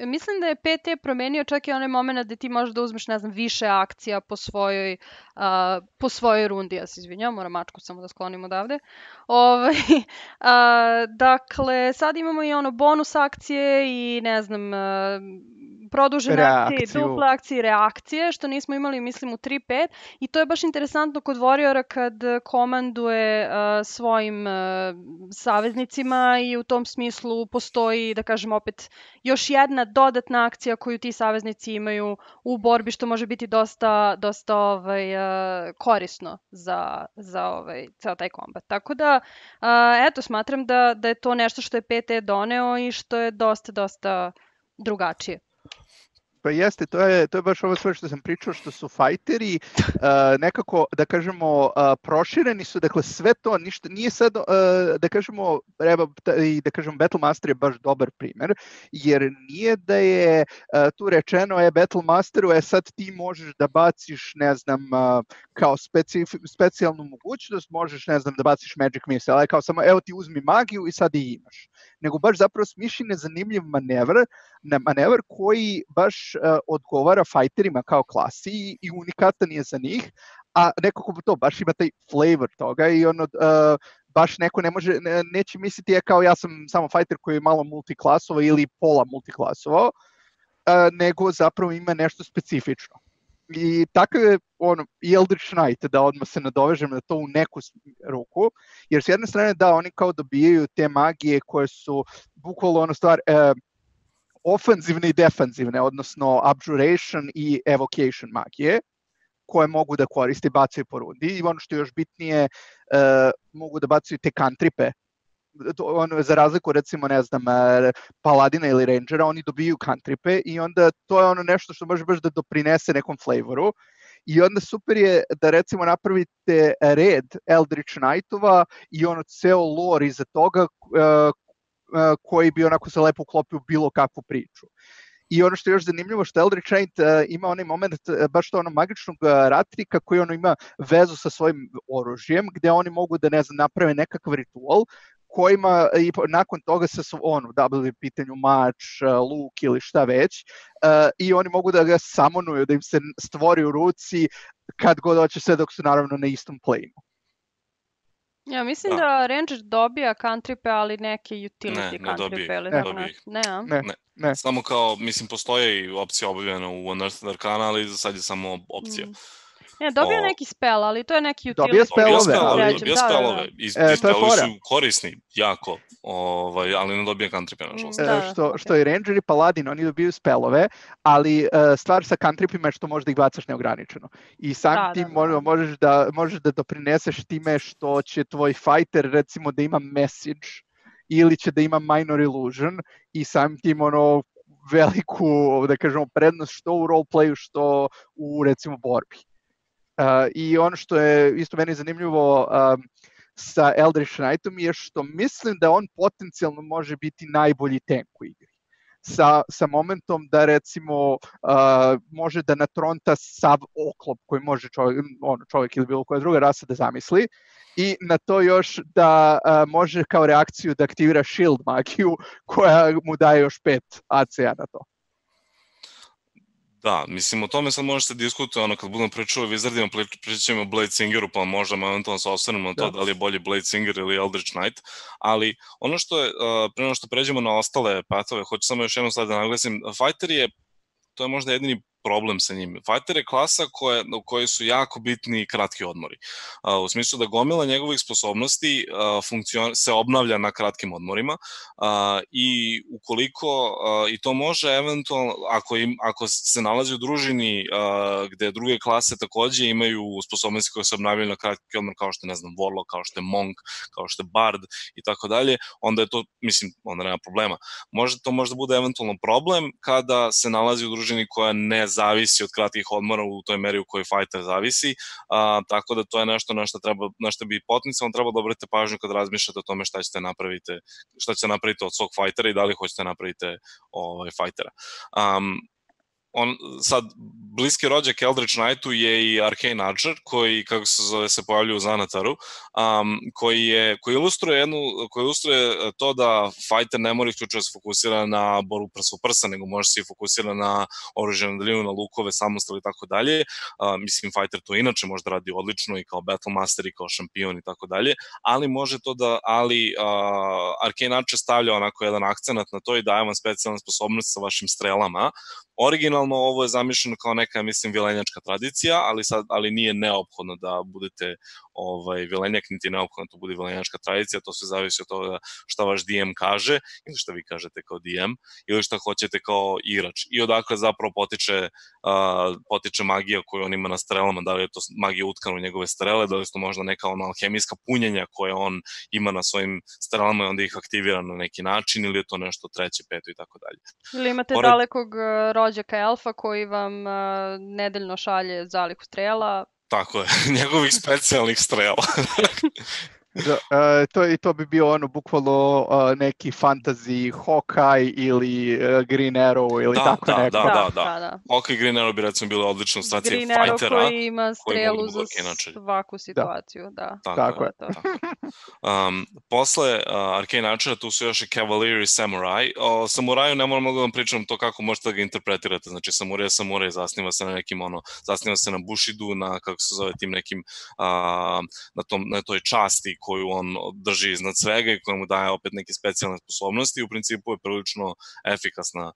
mislim da je 5.E promenio čak i onaj moment da ti možeš da uzmeš, ne znam, više akcija po svojoj rundi, ja se izvinjam, moram mačku samo da sklonim odavde. Dakle, sad imamo i bonus akcije i ne znam, produžene akcije, duple akcije i reakcije, što nismo imali, mislim, u 3.5 i to je baš interesantno kod Warriora kad komanduje svojim saveznicima i u tom smislu postoji, da kažem opet, još jedna dodatna akcija koju ti saveznici imaju u borbi, što može biti dosta korisno za ceo taj kombat. Tako da, eto, smatram da je to nešto što je 5.E doneo i što je dosta drugačije. Pa jeste, to je baš ovo sve što sam pričao, što su fajteri nekako, da kažemo, prošireni su, dakle sve to, ništa, nije sad, da kažemo, Battle Master je baš dobar primer, jer nije da je tu rečeno, Battle Masteru, sad ti možeš da baciš, ne znam, kao specijalnu mogućnost, možeš, ne znam, da baciš Magic Missile, ali kao samo, evo ti uzmi magiju i sad i imaš. Nego baš zapravo smišljen je zanimljiv manevar koji baš odgovara fajterima kao klasi i unikatan je za njih, a nekako to baš ima taj flavor toga i baš neko neće misliti kao ja sam samo fajter koji je malo multiklasovao ili pola multiklasovao, nego zapravo ima nešto specifično. I tako je i Eldritch Knight, da odmah se nadovežem na to u neku ruku, jer s jedne strane da, oni kao dobijaju te magije koje su bukvalno stvar ofanzivne i defanzivne, odnosno Abjuration i Evocation magije, koje mogu da koriste i bacaju po rundi. I ono što je još bitnije, mogu da bacaju te cantripe. Za razliku, recimo, ne znam, Paladina ili Rangera, oni dobiju cantripe i onda to je nešto što može baš da doprinese nekom flavoru. I onda super je da, recimo, napravite red Eldritch Knightova i ceo lore iza toga koji bi onako se lepo uklopio u bilo kakvu priču. I ono što je još zanimljivo, što Eldritch Knight ima onaj moment, baš to magičnog ratnika koji ima vezu sa svojim oružjem, gde oni mogu da, ne znam, naprave nekakav ritual kojima i nakon toga se da li je pitanju mač, luk ili šta već, i oni mogu da ga samonuju, da im se stvori u ruci kad god hoće, sve dok su naravno na istom plane-u. Ja mislim da Ranger dobija cantripe, ali neke utility cantripe. Ne. Samo kao, mislim, postoje i opcija obavljena u Unearthed Arcana, ali za sad je samo opcija. Ne, dobija neki spell, ali to je neki utility. Dobija spellove. Dobija spellove. I spellovi su korisni, jako, ali ne dobija cantripe, nažalost. Što je Ranger i Paladin, oni dobiju spellove, ali stvar sa cantripima je što možeš da ih bacaš neograničeno. I sam tim možeš da doprineseš time što će tvoj fighter, recimo, da ima message ili će da ima minor illusion i sam tim veliku, da kažemo, prednost što u roleplayu, što u, recimo, borbi. I ono što je isto meni zanimljivo sa Eldritch Knightom je što mislim da on potencijalno može biti najbolji tank u igri. Sa momentom da recimo može da natronta sav oklop koji može čovjek ili bilo koja druga rasa da zamisli i na to još da može kao reakciju da aktivira shield magiju koja mu daje još 5 AC-a na to. Da, mislim, o tome sad možete diskutovati, kad budemo pričali o Wizardima, pričat ćemo o Bladesingeru, pa možda momentalno se osvrnemo na to da li je bolji Bladesinger ili Eldritch Knight, ali ono što je, prema što pređemo na ostale pathove, hoću samo još jednom sad da naglasim, Fighter to je možda jedini problem sa njim. Fighter je klasa u kojoj su jako bitni kratki odmori. U smislu da gomila njegovih sposobnosti se obnavlja na kratkim odmorima i ukoliko, i to može eventualno, ako se nalazi u družini gde druge klase takođe imaju sposobnosti koje se obnavljaju na kratki odmor, kao što je, ne znam, Warlock, kao što je Monk, kao što je Bard i tako dalje, onda je to, mislim, onda nema problema. To možda bude eventualno problem kada se nalazi u družini koja ne zavisi od kratkih odmora u toj meri u kojoj fighter zavisi, tako da to je nešto na što bi potencijalno trebalo da obratite pažnju kad razmišljate o tome šta ćete napraviti od svog fightera i da li hoćete napravite fightera. Sad, bliski rođak Eldritch Knightu je i Arcane Archer, koji, kako se zove, se pojavljuje u Zanataru, koji ilustruje to da fighter ne mora isključivo se fokusira na borbu prsa u prsa, nego može se i fokusira na oružje na daljinu, na lukove, samostal i tako dalje. Mislim, fighter to inače možda radi odlično i kao battle master i kao šampion i tako dalje, ali Arcane Archer stavlja onako jedan akcenat na to i daje vam specijalne sposobnosti sa vašim strelama. Originalno ovo je zamišljeno kao neka, mislim, vilenjačka tradicija, ali nije neophodno da budete vilenjak, niti neophodno da to bude vilenjačka tradicija, to sve zavisi od toga šta vaš DM kaže, ili šta vi kažete kao DM, ili šta hoćete kao igrač. I odakle zapravo potiče magija koju on ima na strelama, da li je to magija utkana u njegove strele, da li je to možda neka alhemijska punjenja koje on ima na svojim strelama i onda ih aktivira na neki način, ili je to nešto treće, peto i tako dalje. Ili imate dalekog rođaka elfa koji vam nedeljno šalje zalihu strela. Tako je, njegovih specijalnih strela. To bi bio bukvalno neki fantasy Hawkeye ili Green Arrow ili tako neko. Da. Hawkeye i Green Arrow bi recimo bile odlične ilustracije fightera. Green Arrow koji ima strelu za svaku situaciju. Tako je. Posle Arcane Archera tu su još i Cavalier i Samurai. O Samuraju ne moram mnogo da vam pričam to kako možete da ga interpretirate. Znači, Samurai zasniva se na nekim zasniva se na Bushidu, na, kako se zove, tim nekim, na toj časti koju on drži iznad svega i koja mu daje opet neke specijalne sposobnosti. U principu je prilično efikasna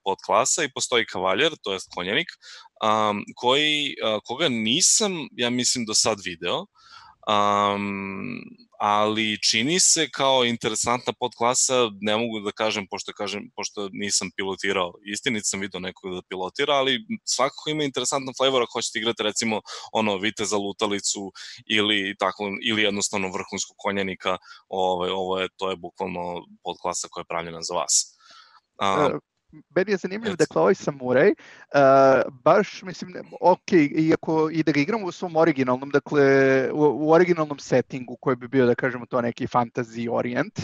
podklasa i postoji kavaljer, to je konjenik, koga nisam, ja mislim, do sad video, ali čini se kao interesantna podklasa, ne mogu da kažem, pošto nisam pilotirao, istinit sam video nekog da pilotira, ali svakako ima interesantan flavor ako hoćete igrati recimo viteza lutalicu ili jednostavno vrhunskog konjanika, to je bukvalno podklasa koja je pravljena za vas. Meni je zanimljivo, dakle, ovaj samuraj, baš, mislim, ok, iako i da ga igramo u svom originalnom, dakle, u originalnom settingu koji bi bio, da kažemo, to neki fantasy orient,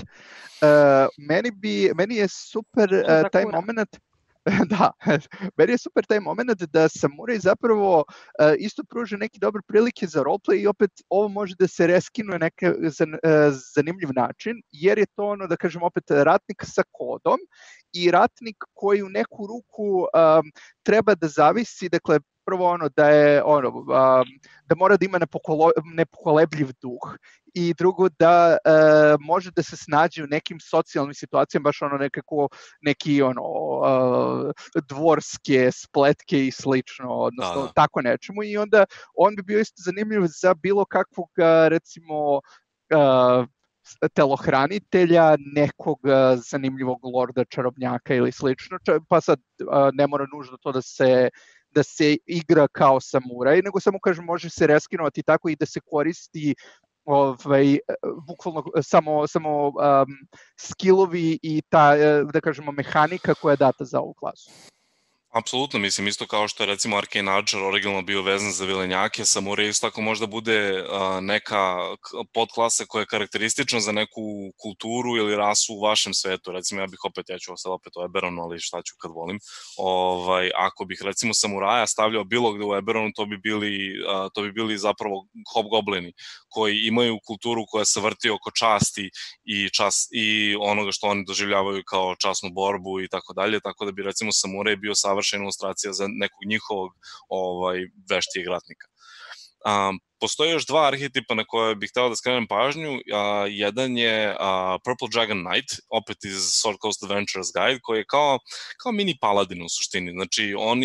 meni je super taj moment, da, meni je super taj moment da samuraj zapravo isto pruža neke dobre prilike za roleplay i opet ovo može da se reskinuje na zanimljiv način, jer je to da kažem opet ratnik sa kodom i ratnik koji u neku ruku treba da zavisi, dakle, prvo da je da mora da ima nepokolebljiv duh i drugo da može da se snađe u nekim socijalnim situacijama, baš neki dvorske spletke i slično, odnosno tako nečemu, i onda on bi bio isto zanimljiv za bilo kakvog, recimo, telohranitelja, nekog zanimljivog lorda, čarobnjaka ili slično, pa sad ne mora nužno to da se igra kao samuraj, nego samo, kažem, može se reskinovati tako i da se koristi bukvalno samo skillovi i ta, da kažemo, mehanika koja je data za ovu klasu. Apsolutno, mislim, isto kao što je recimo Arcane Archer originalno bio vezan za vilenjake, Samurai isto tako možda bude neka podklasa koja je karakteristična za neku kulturu ili rasu u vašem svetu. Recimo, ja ću ostalo opet u Eberonu, ali šta ću kad volim. Ako bih recimo Samuraja stavljao bilo gde u Eberonu, to bi bili zapravo hobgoblini, koji imaju kulturu koja se vrti oko časti i onoga što oni doživljavaju kao časnu borbu i tako dalje, tako da bi recimo Samuraj bio savršena ilustracija za nekog njihovog veštijeg ratnika. Postoje još dva arhetipa na koje bih hteo da skrenem pažnju. Jedan je Purple Dragon Knight, opet iz Sword Coast Adventures Guide, koji je kao mini paladin u suštini. Znači, on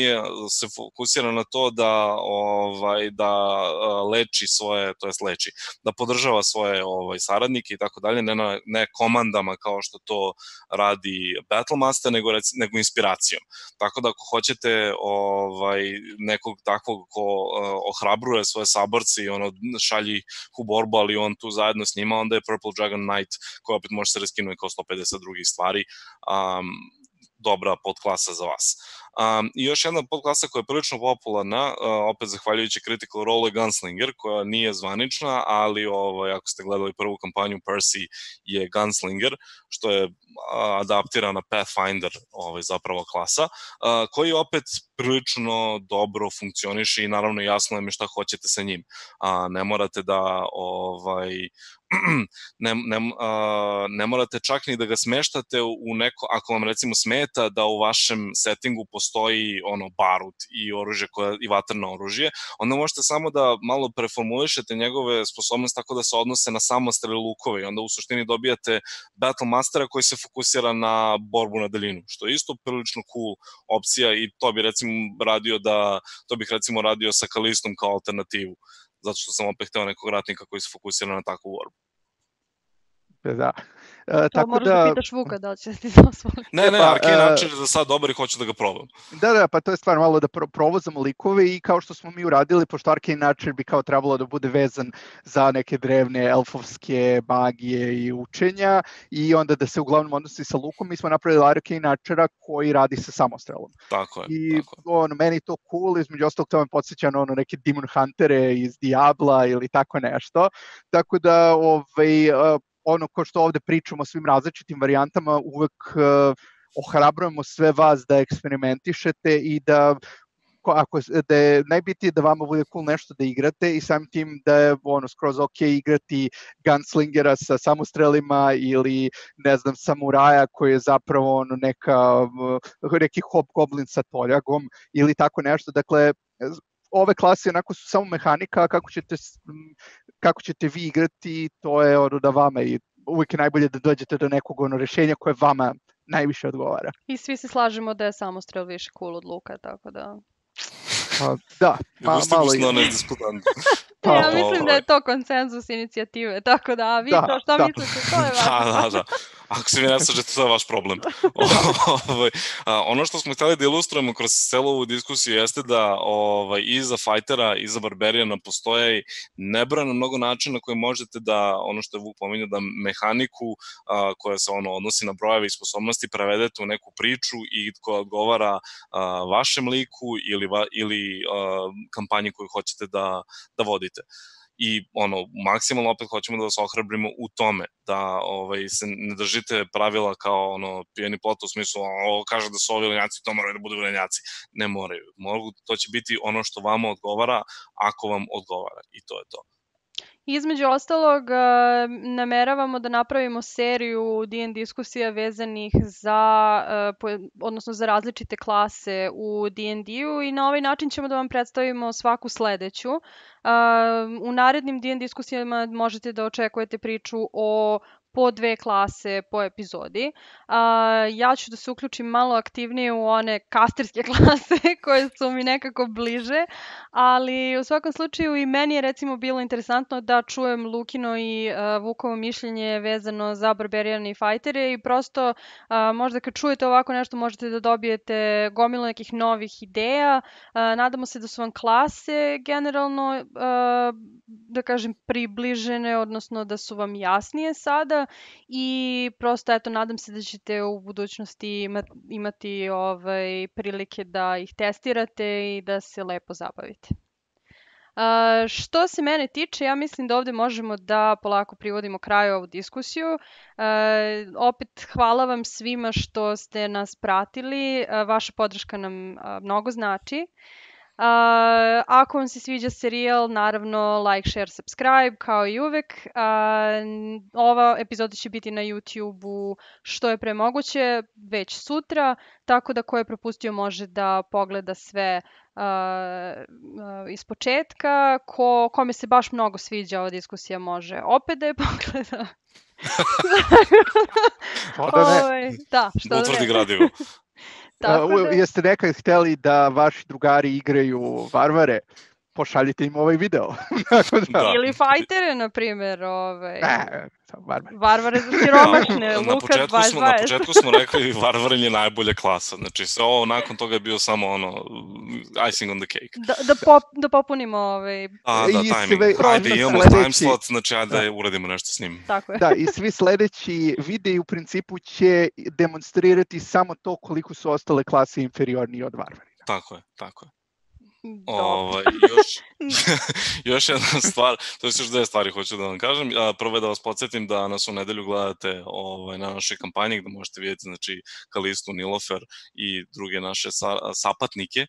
se fokusira na to da leči svoje, to jest leči, da podržava svoje saradnike i tako dalje, ne komandama kao što to radi Battlemaster, nego inspiracijom. Tako da ako hoćete nekog takvog ko ohrabruje svoje saborce i šalji ih u borbu, ali on tu zajedno s njima, onda je Purple Dragon Knight, koja opet može se reskinuje kao 150 drugih stvari, dobra podklasa za vas. I još jedna podklasa koja je prilično popularna, opet zahvaljujući Critical Role, je Gunslinger, koja nije zvanična, ali ako ste gledali prvu kampanju, Percy je Gunslinger, što je adaptirana Pathfinder zapravo klasa, koji opet prilično dobro funkcioniše i naravno jasno je šta hoćete sa njim. Ne morate da ne morate čak ni da ga smeštate u neko, ako vam recimo smeta da u vašem settingu postoji barut i oružje i vatreno oružje, onda možete samo da malo preformulišete njegove sposobnosti tako da se odnose na samostrel lukove i onda u suštini dobijate Battlemastera koji se fokusira na borbu na daljinu, što je isto prilično cool opcija i to bih recimo radio sa Kalistom kao alternativu, zato što sam opet hteo nekog ratnika koji se fokusira na takvu borbu. Da. To moraš da pitaš Vuka da će ti dozvoli. Ne, Arcane Archer je za sad dobar i hoću da ga probam. Da, pa to je stvar malo da provozamo likove i kao što smo mi uradili, pošto Arcane Archer bi kao trebalo da bude vezan za neke drevne elfovske magije i učenja i onda da se uglavnom odnosi sa lukom, mi smo napravili Arcane Archera koji radi sa samostrelom. Tako je. I meni to cool, između ostalog to vam podsjeća na neke Demon Huntere iz Diabla ili tako nešto, tako da ko što ovde pričamo o svim različitim varijantama, uvek ohrabrujemo sve vas da eksperimentišete i da je najbitnije da vama bude cool nešto da igrate i samim tim da je skroz ok igrati Gunslingera sa samostrelima ili ne znam Samuraja koji je zapravo neki hobgoblin sa toljagom ili tako nešto. Dakle, ove klase onako su samo mehanika, kako ćete vi igrati, to je da vama i uvijek je najbolje da dođete do nekog rešenja koje vama najviše odgovara. I svi se slažemo da je samostrel više cool od luka, tako da... Da, malo je. Ja mislim da je to konsenzus inicijative, tako da vi to što mislite, to je važno. Da. Ako se vi ne slažete, to je vaš problem. Ono što smo hteli da ilustrujemo kroz celu ovu diskusiju jeste da i za fightera i za barberijana postoje nebrojeno mnogo načina na koje možete da, ono što je Vuk pominjao, da mehaniku koja se odnosi na brojeve i sposobnosti prevedete u neku priču i koja odgovara vašem liku ili kampanji koju hoćete da vodite. I maksimalno opet hoćemo da vas ohrabrimo u tome, da se ne držite pravila kao pijeni plota u smislu kaže da su ovi vilenjaci, to moraju da budu vilenjaci. Ne moraju. To će biti ono što vama odgovara, ako vam odgovara. I to je to. Između ostalog, nameravamo da napravimo seriju D&D diskusija vezanih za različite klase u D&D-u i na ovaj način ćemo da vam predstavimo svaku sledeću. U narednim D&D diskusijama možete da očekujete priču o po 2 klase po epizodi. Ja ću da se uključim malo aktivnije u one kasterske klase koje su mi nekako bliže, ali u svakom slučaju i meni je recimo bilo interesantno da čujem Lukino i Vukovo mišljenje vezano za Barbarian i Fightere i prosto možda kad čujete ovako nešto možete da dobijete gomilu nekih novih ideja. Nadamo se da su vam klase generalno, da kažem, približene, odnosno da su vam jasnije sada i prosto, eto, nadam se da ćete u budućnosti imati prilike da ih testirate i da se lepo zabavite. Što se mene tiče, ja mislim da ovde možemo da polako privodimo kraju ovu diskusiju. Opet hvala vam svima što ste nas pratili, vaša podrška nam mnogo znači. Ako vam se sviđa serijal, naravno like, share, subscribe, kao i uvek. Ova epizoda će biti na YouTube-u što je pre moguće, već sutra, tako da ko je propustio može da pogleda sve iz početka. Kome se baš mnogo sviđa ova diskusija može opet da je pogleda. Da, što da ne. Utvrdi gradivo. Jeste nekad hteli da vaši drugari igraju varvare? Pošaljite im ovaj video. Da. Ili fajtere, na primjer. Varvare za siromašne, Luka 2020. Na početku smo rekli varvaren je najbolja klasa. Znači, sve ovo nakon toga je bio samo icing on the cake. Da popunimo timing. Ajde, imamo time slot, znači ajde uradimo nešto s njim. Tako je. Da, i svi sledeći videi u principu će demonstrirati samo to koliko su ostale klase inferiornije od varvarina. Tako je. Još jedna stvar, to je još 2 stvari hoću da vam kažem. Prvo je da vas podsjetim da nas u nedelju gledate na našoj kampanji gde možete vidjeti znači Kalistu, Nilofer i druge naše sapatnike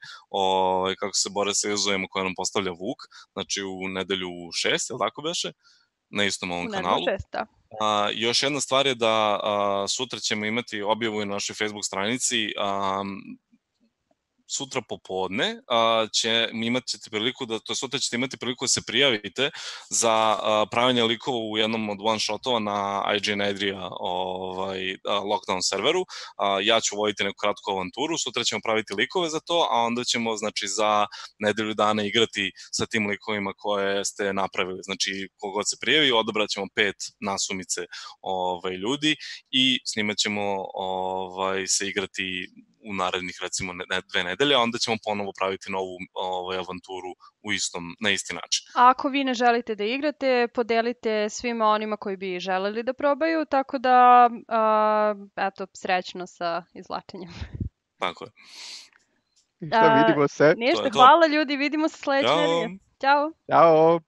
kako se bore sa izazovima koje nam postavlja Vuk, znači u nedelju 6, je li tako beše? Na istom ovom kanalu. Još jedna stvar je da sutra ćemo imati objavu i na našoj Facebook stranici. Sutra popodne sutra ćete imati priliku da se prijavite za pravljanje likova u jednom od one-shotova na IGN Adria lockdown serveru. Ja ću voditi neku kratku avanturu, sutra ćemo praviti likove za to, a onda ćemo znači za nedelju dana igrati sa tim likovima koje ste napravili. Znači, kogod se prijavi, odabrat ćemo 5 nasumice ljudi i s njima ćemo se igrati u narednih recimo 2 nedelje, a onda ćemo ponovo praviti novu avanturu na isti način. A ako vi ne želite da igrate, podelite svima onima koji bi želeli da probaju, tako da, eto, srećno sa izvlačenjem. Tako je. I šta, vidimo se. Ništa, hvala ljudi, vidimo se sledeće nedelje. Ćao. Ćao.